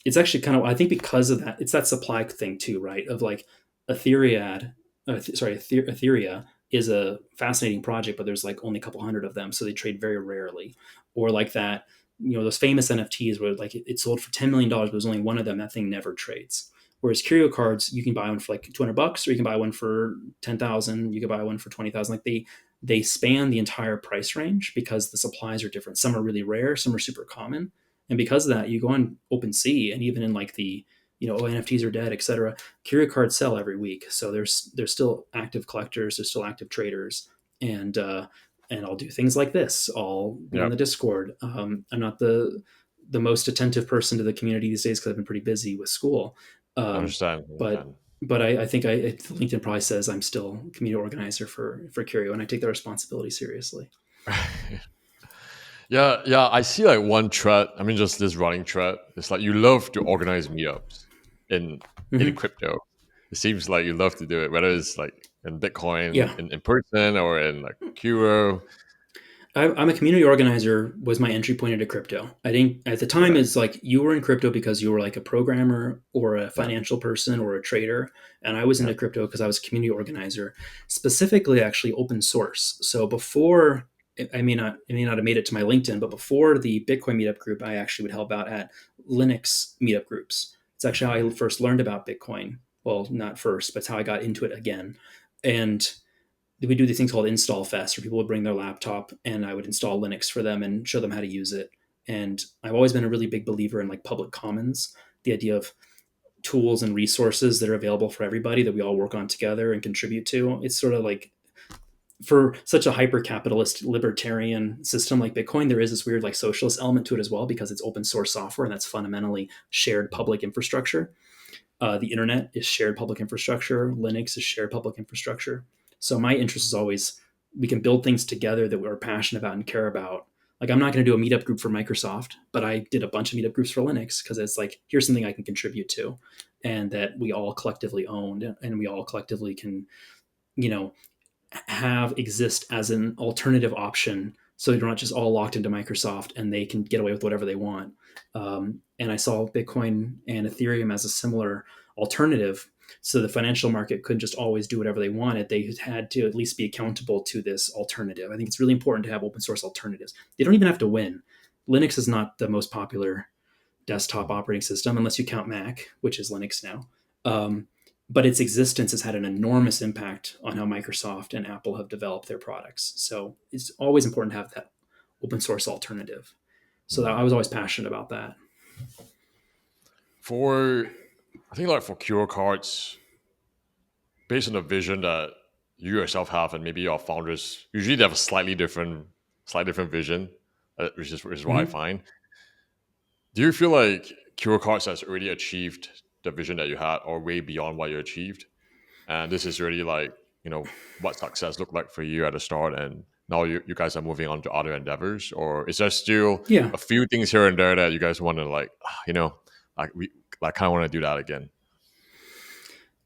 B: it's actually kind of, I think because of that, it's that supply thing too, right? Of like Etheria, Etheria is a fascinating project, but there's like only a couple hundred of them, so they trade very rarely. Or like that, those famous NFTs where like it sold for $10 million, but there's only one of them. That thing never trades. Whereas Curio Cards, you can buy one for like $200, or you can buy one for 10,000. You can buy one for 20,000. Like they span the entire price range because the supplies are different. Some are really rare, some are super common, and because of that, you go on OpenSea, and even in like the oh, NFTs are dead, etc. Curio Cards sell every week, so there's still active collectors, there's still active traders, and I'll do things like this. I'll be on
A: Yep.
B: the Discord. I'm not the most attentive person to the community these days because I've been pretty busy with school.
A: I
B: Um,
A: understand. I
B: but
A: understand.
B: I think LinkedIn probably says I'm still community organizer for Curio, and I take that responsibility seriously.
A: Yeah, yeah. I see like one thread. I mean, just this running thread. It's like you love to organize meetups in
B: Mm-hmm.
A: crypto. It seems like you love to do it, whether it's like in Bitcoin,
B: Yeah,
A: in person, or in like Curio.
B: I'm a community organizer. Was my entry point into crypto. I think at the time
A: Yeah,
B: is like you were in crypto because you were like a programmer or a
A: yeah,
B: financial person or a trader, and I was
A: yeah.
B: into crypto because I was a community organizer, specifically actually open source. So before I may not have made it to my LinkedIn, but before the Bitcoin meetup group, I actually would help out at Linux meetup groups. It's actually how I first learned about Bitcoin. Well, not first, but it's how I got into it again. And we do these things called install fest where people would bring their laptop and I would install Linux for them and show them how to use it. And I've always been a really big believer in like public commons, the idea of tools and resources that are available for everybody that we all work on together and contribute to. It's sort of like for such a hyper capitalist libertarian system like Bitcoin, there is this weird like socialist element to it as well because it's open source software and that's fundamentally shared public infrastructure. The internet is shared public infrastructure. Linux is shared public infrastructure. So my interest is always we can build things together that we're passionate about and care about. Like I'm not going to do a meetup group for Microsoft, but I did a bunch of meetup groups for Linux because it's like here's something I can contribute to, and that we all collectively owned, and we all collectively can, you know, have exist as an alternative option so they're not just all locked into Microsoft and they can get away with whatever they want. And I saw Bitcoin and Ethereum as a similar alternative. So the financial market couldn't just always do whatever they wanted. They had to at least be accountable to this alternative. I think it's really important to have open source alternatives. They don't even have to win. Linux is not the most popular desktop
A: Mhm.
B: operating system, unless you count Mac, which is Linux now. Um, but its existence has had an enormous impact on how Microsoft and Apple have developed their products. So it's always important to have that open source alternative. So that I was always passionate about that.
A: For I think like for Cure Cards, based on the vision that you yourself have, and maybe your founders usually they have a slightly different vision, which is what I
B: Mm-hmm.
A: find. Do you feel like Cure Cards has already achieved the vision that you had, or way beyond what you achieved? And this is really like what success looked like for you at the start, and now you guys are moving on to other endeavors, or is there still
B: Yeah.
A: a few things here and there that you guys want to like, like we like kind of want to do that again?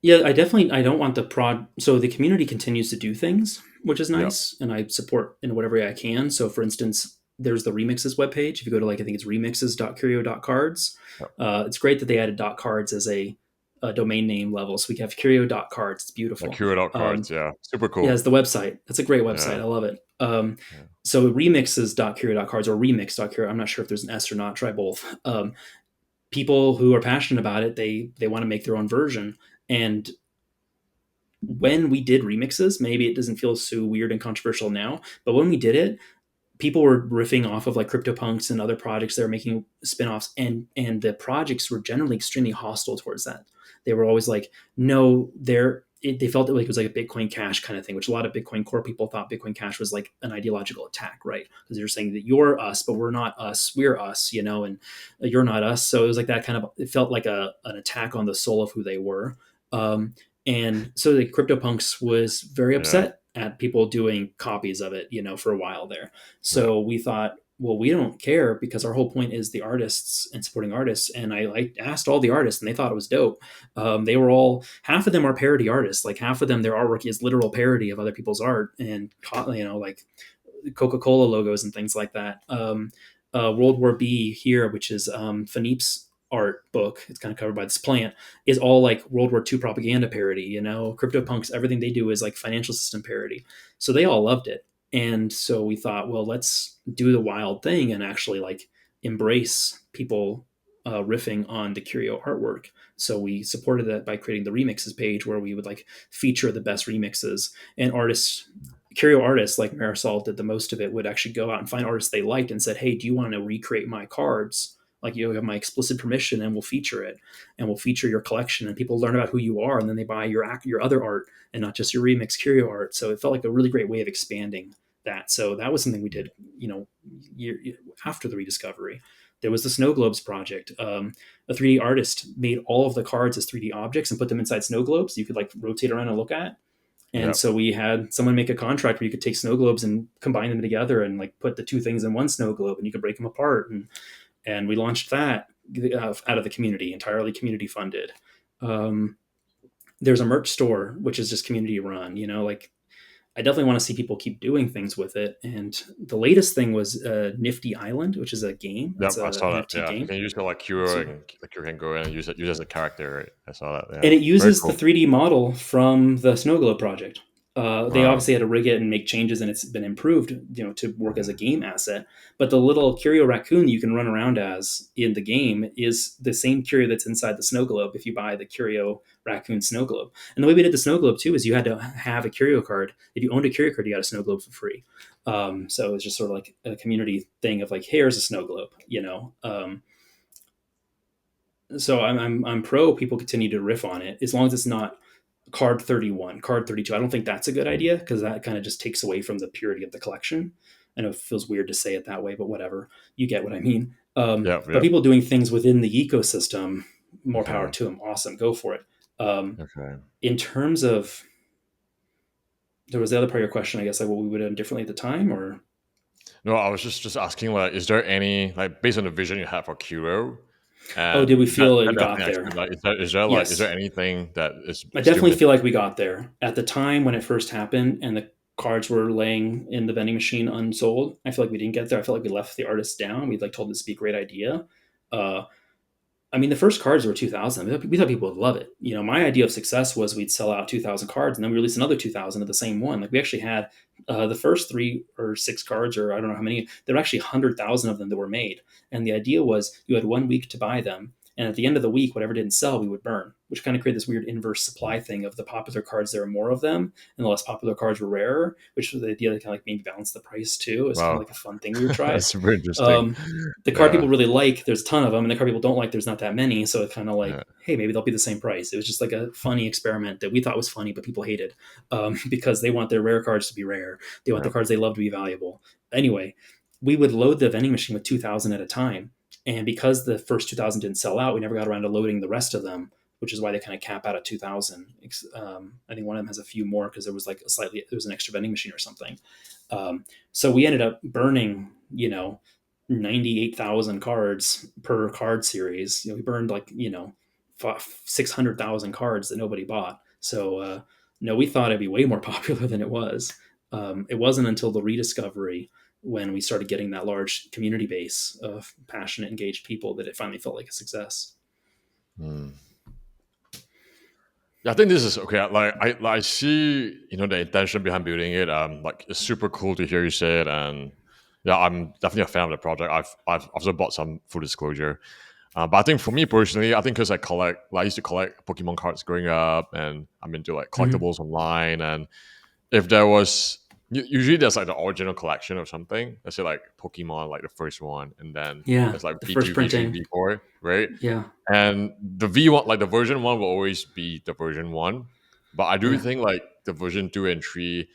B: Yeah, I don't want the prod. So the community continues to do things, which is
A: Yeah,
B: nice, and I support in whatever way I can. So, for instance, there's the remixes webpage. If you go to like I think it's remixes.curio.cards,
A: yeah.
B: it's great that they added .cards as a domain name level, so we can have curio.cards. It's
A: Like
B: beautiful.
A: Curio Cards, yeah, super
B: Yeah,
A: cool.
B: it's the website. That's a great website.
A: Yeah,
B: I love it.
A: yeah,
B: So remixes.curio.cards or remix.curio. I'm not sure if there's an S or not. Try both. People who are passionate about it, they want to make their own version, and when we did remixes, maybe it doesn't feel so weird and controversial now, but when we did it, people were riffing off of like CryptoPunks and other projects that were making spin-offs, and the projects were generally extremely hostile towards that. They were always like, no, they felt like it was like a Bitcoin Cash kind of thing, which a lot of Bitcoin core people thought Bitcoin Cash was like an ideological attack, right? Because they're saying that you're us, but we're not us, we're us, and you're not us. So it was like that kind of, it felt like an attack on the soul of who they were. Um, and so the CryptoPunks was very
A: yeah,
B: upset at people doing copies of it, for a while there.
A: yeah,
B: So we thought, well, we don't care because our whole point is the artists and supporting artists. And I asked all the artists, and they thought it was dope. They were all half of them are parody artists. Like half of them, their artwork is literal parody of other people's art, and like Coca-Cola logos and things like that. World War B here, which is Philippe's art book, it's kind of covered by this plant, is all like World War II propaganda parody. CryptoPunks, everything they do is like financial system parody. So they all loved it. And so we thought, well, let's do the wild thing and actually like embrace people riffing on the Curio artwork. So we supported that by creating the remixes page where we would like feature the best remixes, and artists, Curio artists like Marisol did the most of it, would actually go out and find artists they liked and said, hey, do you want to recreate my cards? Like, you have my explicit permission, and we'll feature it, and we'll feature your collection, and people learn about who you are, and then they buy your other art and not just your remix Curio art. So it felt like a really great way of expanding that. So that was something we did, year, after the rediscovery. There was the Snow Globes project. A 3D artist made all of the cards as 3D objects and put them inside snow globes you could like rotate around and look at. And
A: yeah.
B: so we had someone make a contract where you could take snow globes and combine them together and like put the two things in one snow globe, and you could break them apart. And we launched that out of the community, entirely community funded. Um, there's a merch store which is just community run. Like I definitely want to see people keep doing things with it. And the latest thing was Nifty Island, which is a game.
A: Yeah,
B: It's
A: I
B: a
A: saw that.
B: NFT
A: Yeah, you
B: game.
A: can use the like Curo,
B: So
A: and like you can go in and use as a character. Right? I saw that.
B: and
A: Yeah,
B: it
A: very
B: uses the
A: cool.
B: 3D model from the Snow Globe project. They
A: Wow.
B: obviously had to rig it and make changes, and it's been improved, to work as a
A: Mhm.
B: game asset. But the little Curio raccoon you can run around as in the game is the same Curio that's inside the Snow Globe if you buy the Curio raccoon Snow Globe. And the way we did the Snow Globe too is you had to have a Curio card. If you owned a Curio card, you got a Snow Globe for free. So it's just sort of like a community thing of like, here's a Snow Globe. So I'm pro people continue to riff on it as long as it's not card 31, card 32. I don't think that's a good
A: Mhm.
B: idea because that kind of just takes away from the purity of the collection. I know it feels weird to say it that way, but whatever. You get what I mean.
A: Yeah,
B: But
A: yeah.
B: people doing things within the ecosystem, more power
A: Okay,
B: to them. Awesome, go for it. Um,
A: okay.
B: in terms of, there was the other part of your question, I guess, like what we would have done differently at the time, or
A: No, I was just asking, like, is there any like based on the vision you have for Curo,
B: oh, did
A: and
B: we feel it
A: that
B: got
A: nothing
B: there?
A: actually like is there
B: Yes,
A: anything that is
B: I
A: still
B: definitely
A: missing?
B: feel like we got there at the time when it first happened and the cards were laying in the vending machine unsold. I feel like we didn't get there. I feel like we left the artists down. We like told this to be a great idea. Uh, I mean, the first cards were 2,000. We thought people would love it. My idea of success was we'd sell out 2,000 cards and then we release another 2,000 of the same one. Like we actually had the first 3 or 6 cards, or I don't know how many. There were actually 100,000 of them that were made, and the idea was you had 1 week to buy them, and at the end of the week, whatever didn't sell, we would burn, which kind of created this weird inverse supply thing of the popular cards, there were more of them, and the less popular cards were rarer, which was the idea that kind of like maybe balance the price too. It was kind of
A: Wow,
B: like a fun thing we would try.
A: that's super interesting.
B: Um, the card
A: Yeah,
B: people really like, there's a ton of them, and the card people don't like, there's not that many. So it's kind of
A: yeah,
B: like, hey, maybe they'll be the same price. It was just like a funny experiment that we thought was funny, but people hated because they want their rare cards to be rare. They want the
A: yeah.
B: cards they love to be valuable. Anyway, we would load the vending machine with 2,000 at a time. And because the first 2,000 didn't sell out, we never got around to loading the rest of them, which is why they kind of cap out at 2,000. I think one of them has a few more because there was like there was an extra vending machine or something. So we ended up burning, 98,000 cards per card series. We burned like, 600,000 cards that nobody bought. So, no, we thought it'd be way more popular than it was. It wasn't until the rediscovery when we started getting that large community base of passionate, engaged people that it finally felt like a success.
A: Hmm. Yeah, I think this is okay. I see, the intention behind building it. Like it's super cool to hear you say it, and yeah, I'm definitely a fan of the project. I've also bought some full disclosure. But I think for me personally, I think because I used to collect Pokemon cards growing up, and I'm into like
B: Mm-hmm.
A: collectibles online. And if there was, usually there's like the original collection of something. Let's say like Pokemon, like the first one, and then
B: Yeah,
A: there's like
B: the first
A: V2, V3,
B: printing.
A: V4, right?
B: Yeah,
A: And the V1, like the version one, will always be the version one. But I do
B: yeah,
A: think like the version two and three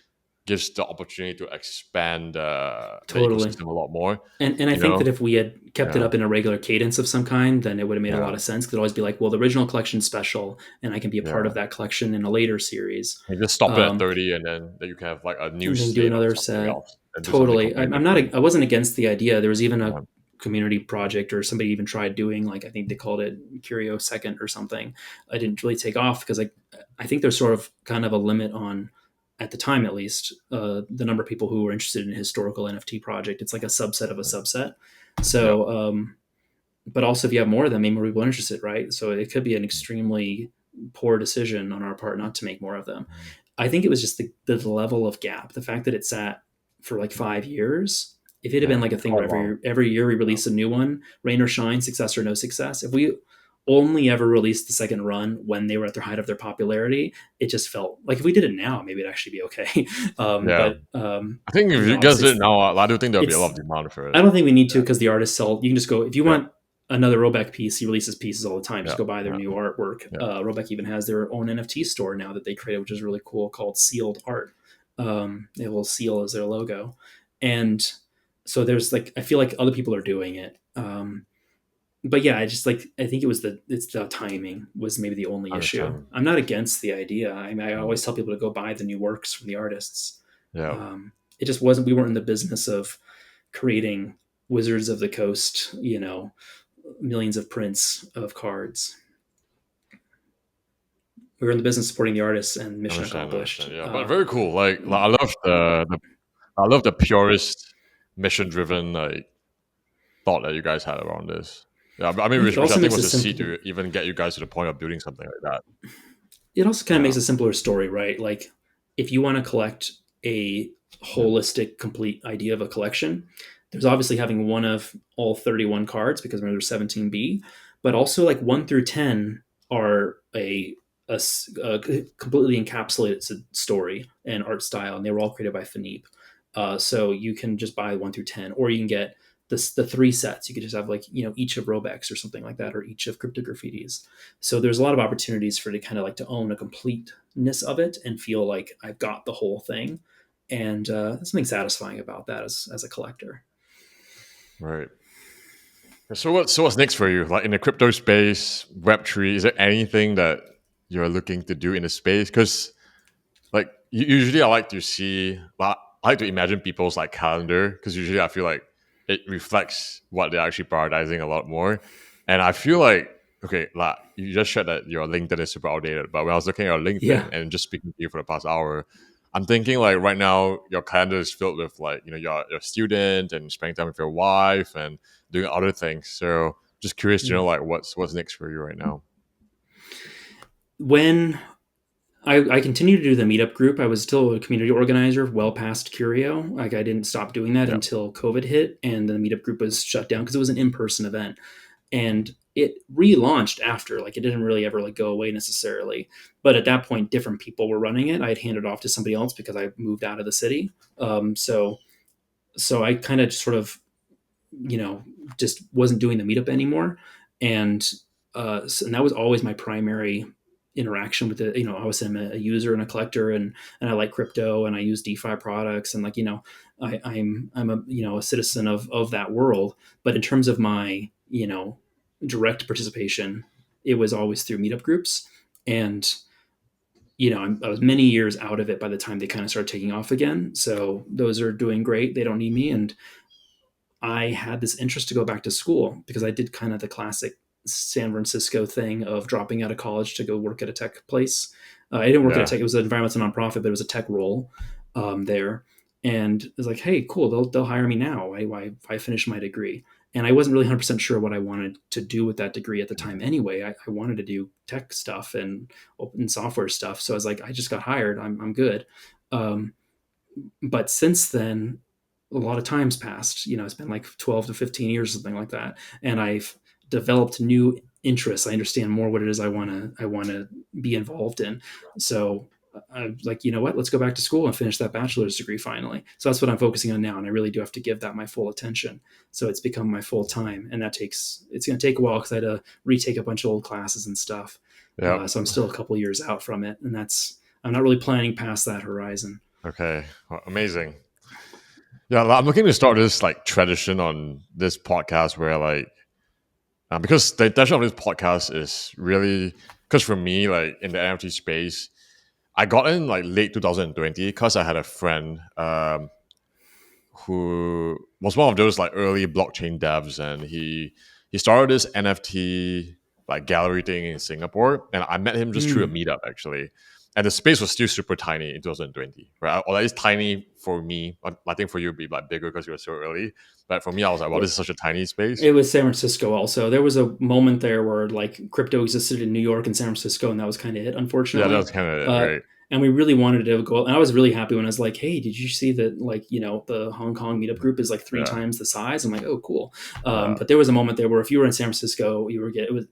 A: gives the opportunity to expand the
B: totally.
A: ecosystem a lot more.
B: And I
A: You
B: think that
A: know,
B: if we had kept it
A: yeah,
B: up in a regular cadence of some kind, then it would have made a lot
A: yeah,
B: of sense. Because it'd always be like, well, the original collection's special, and I can be a part of
A: yeah.
B: that collection in a later series.
A: You just stop it at
B: Um,
A: 30, and then you can have like a new
B: and then do
A: slate of
B: another
A: something
B: set.
A: else and do something
B: Totally.
A: completely
B: I'm not.
A: different.
B: I wasn't against the idea. There was even a
A: Yeah,
B: community project, or somebody even tried doing, like, I think they called it Curio Second or something. I didn't really take off because I think there's sort of kind of a limit on, at the time at least, the number of people who were interested in a historical NFT project. It's like a subset of a subset.
A: yeah,
B: So, but also if you have more of them, maybe more people are interested, right? So it could be an extremely poor decision on our part not to make more of them. I think it was just the level of gap, the fact that it sat for like 5 years. If it had been
A: yeah.
B: like a
A: It's
B: thing where
A: quite long.
B: every year we
A: Yeah,
B: release a new one, rain or shine, success or no success. If we only ever released the second run when they were at their height of their popularity, it just felt like if we did it now, maybe it'd actually be okay.
A: yeah.
B: But
A: I think if you guys
B: obviously
A: did it now, I do think there'll be a lot
B: it's
A: of demand for
B: I
A: it.
B: don't think we need to because the artists sell. You can just go if you
A: Yeah,
B: want another Robeck piece. He releases pieces all the time.
A: yeah,
B: Just go buy their
A: yeah,
B: new artwork.
A: yeah.
B: Robeck even has their own NFT store now that they created, which is really cool, called Sealed Art. They will seal as their logo, and so there's like I feel like other people are doing it. But yeah, I think it's the timing was maybe the only
A: I
B: issue.
A: understand.
B: I'm not against the idea. I mean, I
A: Mm,
B: always tell people to go buy the new works from the artists.
A: yeah.
B: It just wasn't. We weren't in the business of creating Wizards of the Coast, millions of prints of cards. We were in the business supporting the artists, and mission accomplished.
A: Understand. Yeah, but very cool. Like I love I love the purest mission driven like thought that you guys had around this. Yeah, I mean,
B: It
A: which I
B: also
A: think
B: makes a
A: was the seed
B: simple.
A: to even get you guys to the point of building something like that.
B: It also kind of
A: Yeah,
B: makes a simpler story, right? Like if you want to collect a
A: yeah,
B: holistic, complete idea of a collection, there's obviously having one of all 31 cards because there's 17B, but also like 1 through 10 are a completely encapsulated story and art style, and they were all created by Philippe. So you can just buy 1 through 10, or you can get the three sets. You could just have like each of Robex or something like that, or each of Cryptographitis. So there's a lot of opportunities for to kind of like to own a completeness of it and feel like I've got the whole thing, and there's something satisfying about that as a collector.
A: right. So what's next for you? Like in the crypto space, Web three, is there anything that you're looking to do in the space? Because like usually I like to see, well, I like to imagine people's like calendar because usually I feel like it reflects what they're actually prioritizing a lot more. And I feel like, okay, like you just shared that your LinkedIn is super outdated, but when I was looking at your LinkedIn
B: Yeah,
A: and just speaking to you for the past hour, I'm thinking like right now your calendar is filled with like you're a student and spending time with your wife and doing other things. So just curious to
B: yeah.
A: know like what's next for you right now.
B: When I continued to do the meetup group, I was still a community organizer well past Curio. Like I didn't stop doing that
A: Yeah,
B: until COVID hit, and then the meetup group was shut down because it was an in-person event. And it relaunched after, like it didn't really ever like go away necessarily, but at that point different people were running it. I had handed off to somebody else because I moved out of the city. So I kind of sort of you know just wasn't doing the meetup anymore. And and that was always my primary interaction with it. I was a user and a collector, and I like crypto, and I use DeFi products, and I'm a a citizen of that world. But in terms of my direct participation, it was always through meetup groups. And I was many years out of it by the time they kind of started taking off again. So those are doing great. They don't need me. And I had this interest to go back to school because I did kind of the classic San Francisco thing of dropping out of college to go work at a tech place. I didn't work at a
A: Yeah.
B: tech; it was an environmental nonprofit, but it was a tech role there. And it was like, hey, cool, they'll hire me now. Why finish my degree? And I wasn't really 100% sure what I wanted to do with that degree at the time. Anyway, I wanted to do tech stuff and open software stuff. So I was like, I just got hired. I'm good. Um, but since then, a lot of time's passed. It's been like 12 to 15 years, something like that, and I've developed new interests. I understand more what it is I want to be involved in. So I'm like, you know what? Let's go back to school and finish that bachelor's degree finally. So that's what I'm focusing on now, and I really do have to give that my full attention. So it's become my full time, and it's going to take a while because I had to retake a bunch of old classes and stuff.
A: Yep.
B: So I'm still a couple years out from it, and I'm not really planning past that horizon.
A: Okay. Well, amazing. Yeah, I'm looking to start this like tradition on this podcast where like because the intention of this podcast is really because for me like in the NFT space, I got in like late 2020 because I had a friend who was one of those like early blockchain devs, and he started this NFT like gallery thing in Singapore, and I met him just through a
B: Mm,
A: meetup actually. And the space was still super tiny in 2020, right? Or at least tiny for me. I think for you it'd be like bigger because you were so early. But for me, I was like, wow, this is such a tiny space.
B: It was San Francisco also. There was a moment there where like crypto existed in New York and San Francisco, and that was kind of it,
A: Yeah, that
B: unfortunately.
A: was kind of it,
B: Uh,
A: right?
B: and we really wanted to go. And I was really happy when I was like, "Hey, did you see that? Like, the Hong Kong meetup group is like three
A: Yeah,
B: times the size." I'm like, "Oh, cool."
A: yeah,
B: But there was a moment there where if you were in San Francisco, it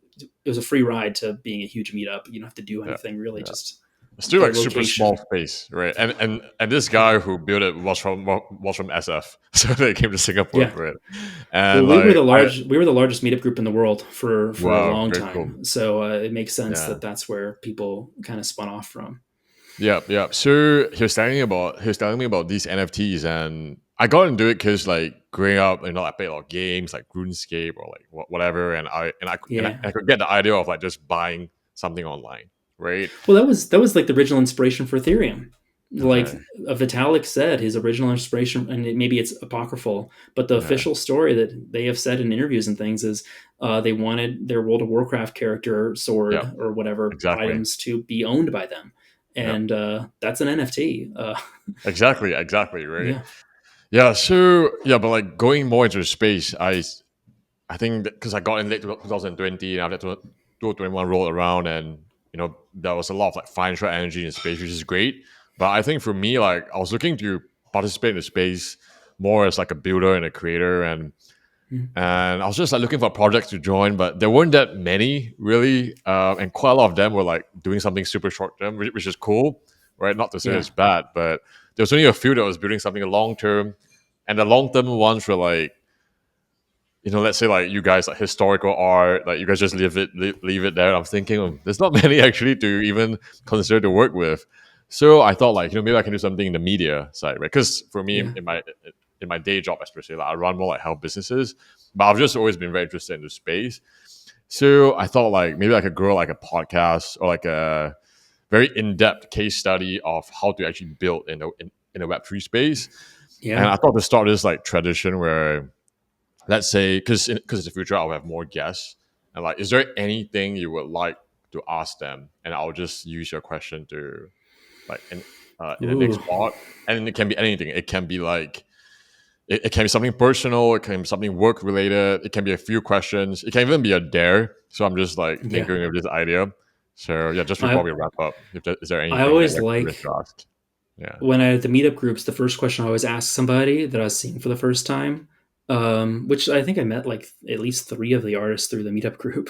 B: was a free ride to being a huge meetup. You don't have to do
A: yeah,
B: anything really,
A: yeah.
B: just
A: It's still
B: the
A: like super small
B: location.
A: space, right? And this guy who built it was from SF, so they came to Singapore
B: Yeah.
A: for it.
B: Well,
A: And like I
B: we were the largest meetup group in the world for a
A: wow,
B: long
A: very cool.
B: time. So it makes sense
A: Yeah.
B: that that's where people kind of spun off from.
A: Yep, yep. So he was telling me about these NFTs, and I got into it because like growing up, I played a lot of games like RuneScape or like whatever, and I
B: Yeah.
A: could get the idea of like just buying something online, right?
B: Well, that was like the original inspiration for Ethereum. Like
A: Okay,
B: Vitalik said, his original inspiration, and maybe it's apocryphal, but the
A: yeah,
B: official story that they have said in interviews and things is they wanted their World of Warcraft character,
A: yep,
B: sword, or whatever
A: exactly,
B: items to be owned by them,
A: yep,
B: and that's an NFT.
A: exactly, right?
B: Yeah,
A: Yeah, so yeah, but like going more into space, I think because I got in late 2020 and after 2021 rolled around, and there was a lot of like financial energy in space, which is great. But I think for me, like I was looking to participate in the space more as like a builder and a creator,
B: mm,
A: and I was just like looking for projects to join, but there weren't that many really, and quite a lot of them were like doing something super short term, which is cool, right? Not to say
B: yeah,
A: it's bad, but there was only a few that was building something long term, and the long term ones were like let's say like you guys like historical art, like you guys just leave it there. I'm thinking there's not many actually to even consider to work with. So I thought like maybe I can do something in the media side, right? Because for me
B: yeah,
A: in my day job especially, like I run more like health businesses, but I've just always been very interested in the space. So I thought like maybe I could grow like a podcast or like a very in-depth case study of how to actually build in a Web3 space. And
B: yeah.
A: I thought to start this like tradition where let's say because in the future I'll have more guests, and like is there anything you would like to ask them, and I'll just use your question to like in the next
B: Ooh,
A: part. And it can be anything. It can be like it can be something personal, it can be something work related, it can be a few questions, it can even be a dare. So I'm just like
B: yeah.
A: tinkering with this idea. So yeah, just before
B: I
A: we wrap up, is there
B: I
A: anything that
B: always
A: you're curious
B: like
A: to ask? Yeah.
B: when I at the meetup groups, the first question I always ask somebody that I was seeing for the first time, which I think I met like at least three of the artists through the meetup group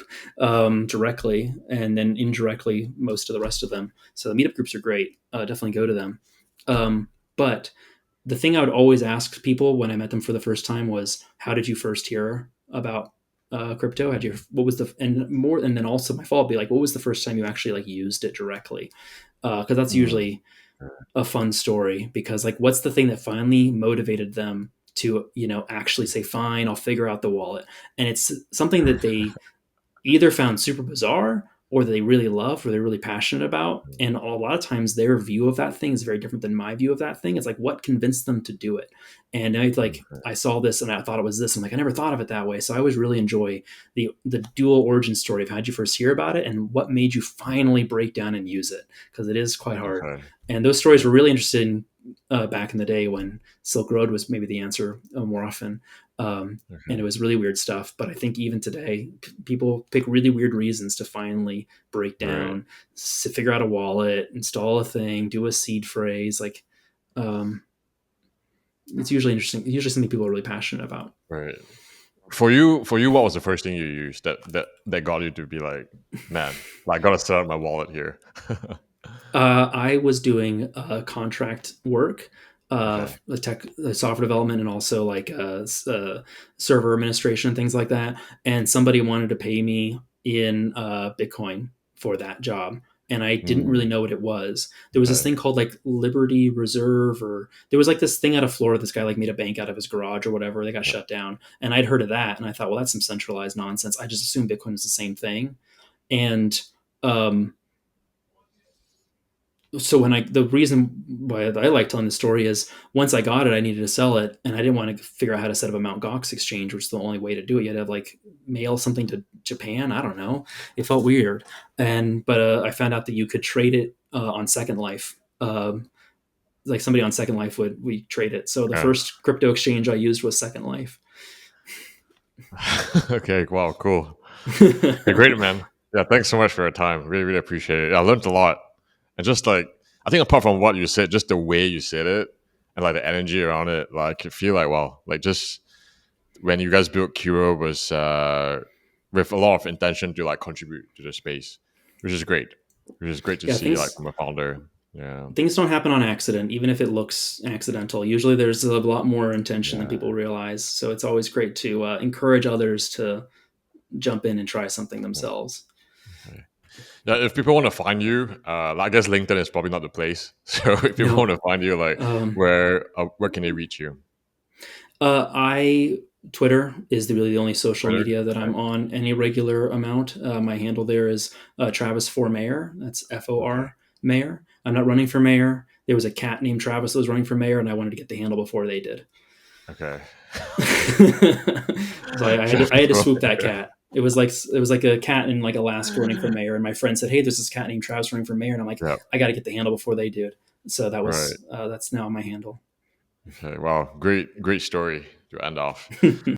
B: directly, and then indirectly most of the rest of them. So the meetup groups are great. Definitely go to them. But the thing I would always ask people when I met them for the first time was, "How did you first hear about crypto? Had you what was the and more and then also my follow up be like, what was the first time you actually like used it directly? Because that's
A: Mm.
B: usually a fun story because like what's the thing that finally motivated them to actually say fine, I'll figure out the wallet. And it's something that they either found super bizarre or that they really love or they're really passionate about. And a lot of times their view of that thing is very different than my view of that thing. It's like what convinced them to do it. And I saw this and I thought it was this. I'm like, I never thought of it that way. So I always really enjoy the dual origin story of how'd you first hear about it and what made you finally break down and use it, because it is quite hard.
A: Okay.
B: And those stories were really interesting back in the day when Silk Road was maybe the answer more often. And it
A: Okay.
B: was really weird stuff. But I think even today, people pick really weird reasons to finally break
A: Right.
B: down, figure out a wallet, install a thing, do a seed phrase. Um, it's usually interesting. Usually something people are really passionate about.
A: Right. For you, what was the first thing you used that got you to be like, man, like, I gotta set up my wallet here?
B: I was doing contract work,
A: Okay.
B: software development, and also server administration and things like that. And somebody wanted to pay me in Bitcoin for that job, and I didn't really
A: Mm,
B: know what it was. There was this
A: okay.
B: thing called like Liberty Reserve, or there was like this thing out of Florida. This guy like made a bank out of his garage or whatever. They got
A: Yeah.
B: shut down, and I'd heard of that, and I thought, well, that's some centralized nonsense. I just assumed Bitcoin was the same thing, and um, so the reason why I like telling the story is once I got it, I needed to sell it, and I didn't want to figure out how to set up a Mt. Gox exchange, which is the only way to do it. You had to have like mail something to Japan. I don't know. It felt weird, and but I found out that you could trade it on Second Life. Like somebody on Second Life would we trade it. So the
A: Yeah.
B: first crypto exchange I used was Second Life.
A: Okay. Wow. Cool. Okay, great, man. Yeah. Thanks so much for your time. Really, really appreciate it. I learned a lot, and just like, I think apart from what you said, just the way you said it and like the energy around it, like, you feel like, wow, like, just when you guys built Curio was with a lot of intention to like contribute to the space, which is great. Which is great to
B: Yeah,
A: see, like,
B: things
A: from a founder. Yeah.
B: things don't happen on accident, even if it looks accidental. Usually there's a lot more intention than
A: Yeah.
B: people realize. So it's always great to encourage others to jump in and try something
A: Yeah.
B: themselves.
A: Okay. Yeah, if people want to find you, I guess LinkedIn is probably not the place. So if people want
B: No.
A: to find you, like,
B: Um,
A: where can they reach you?
B: I Twitter is really the only social
A: Twitter.
B: media that
A: Okay.
B: I'm on any regular amount. My handle there is Travis for Mayor. That's
A: Okay.
B: FOR Mayor. I'm not running for mayor. There was a cat named Travis that was running for mayor, and I wanted to get the handle before they did.
A: Okay.
B: So I
A: Travis
B: had to swoop that
A: Walker.
B: cat. It was like a cat in like Alaska running for mayor, and my friend said, "Hey, there's this cat named Travis running for mayor," and I'm like,
A: Yeah.
B: "I got to get the handle before they did." So
A: Right.
B: that's now my handle.
A: Okay. Wow. Great. Great story to end off.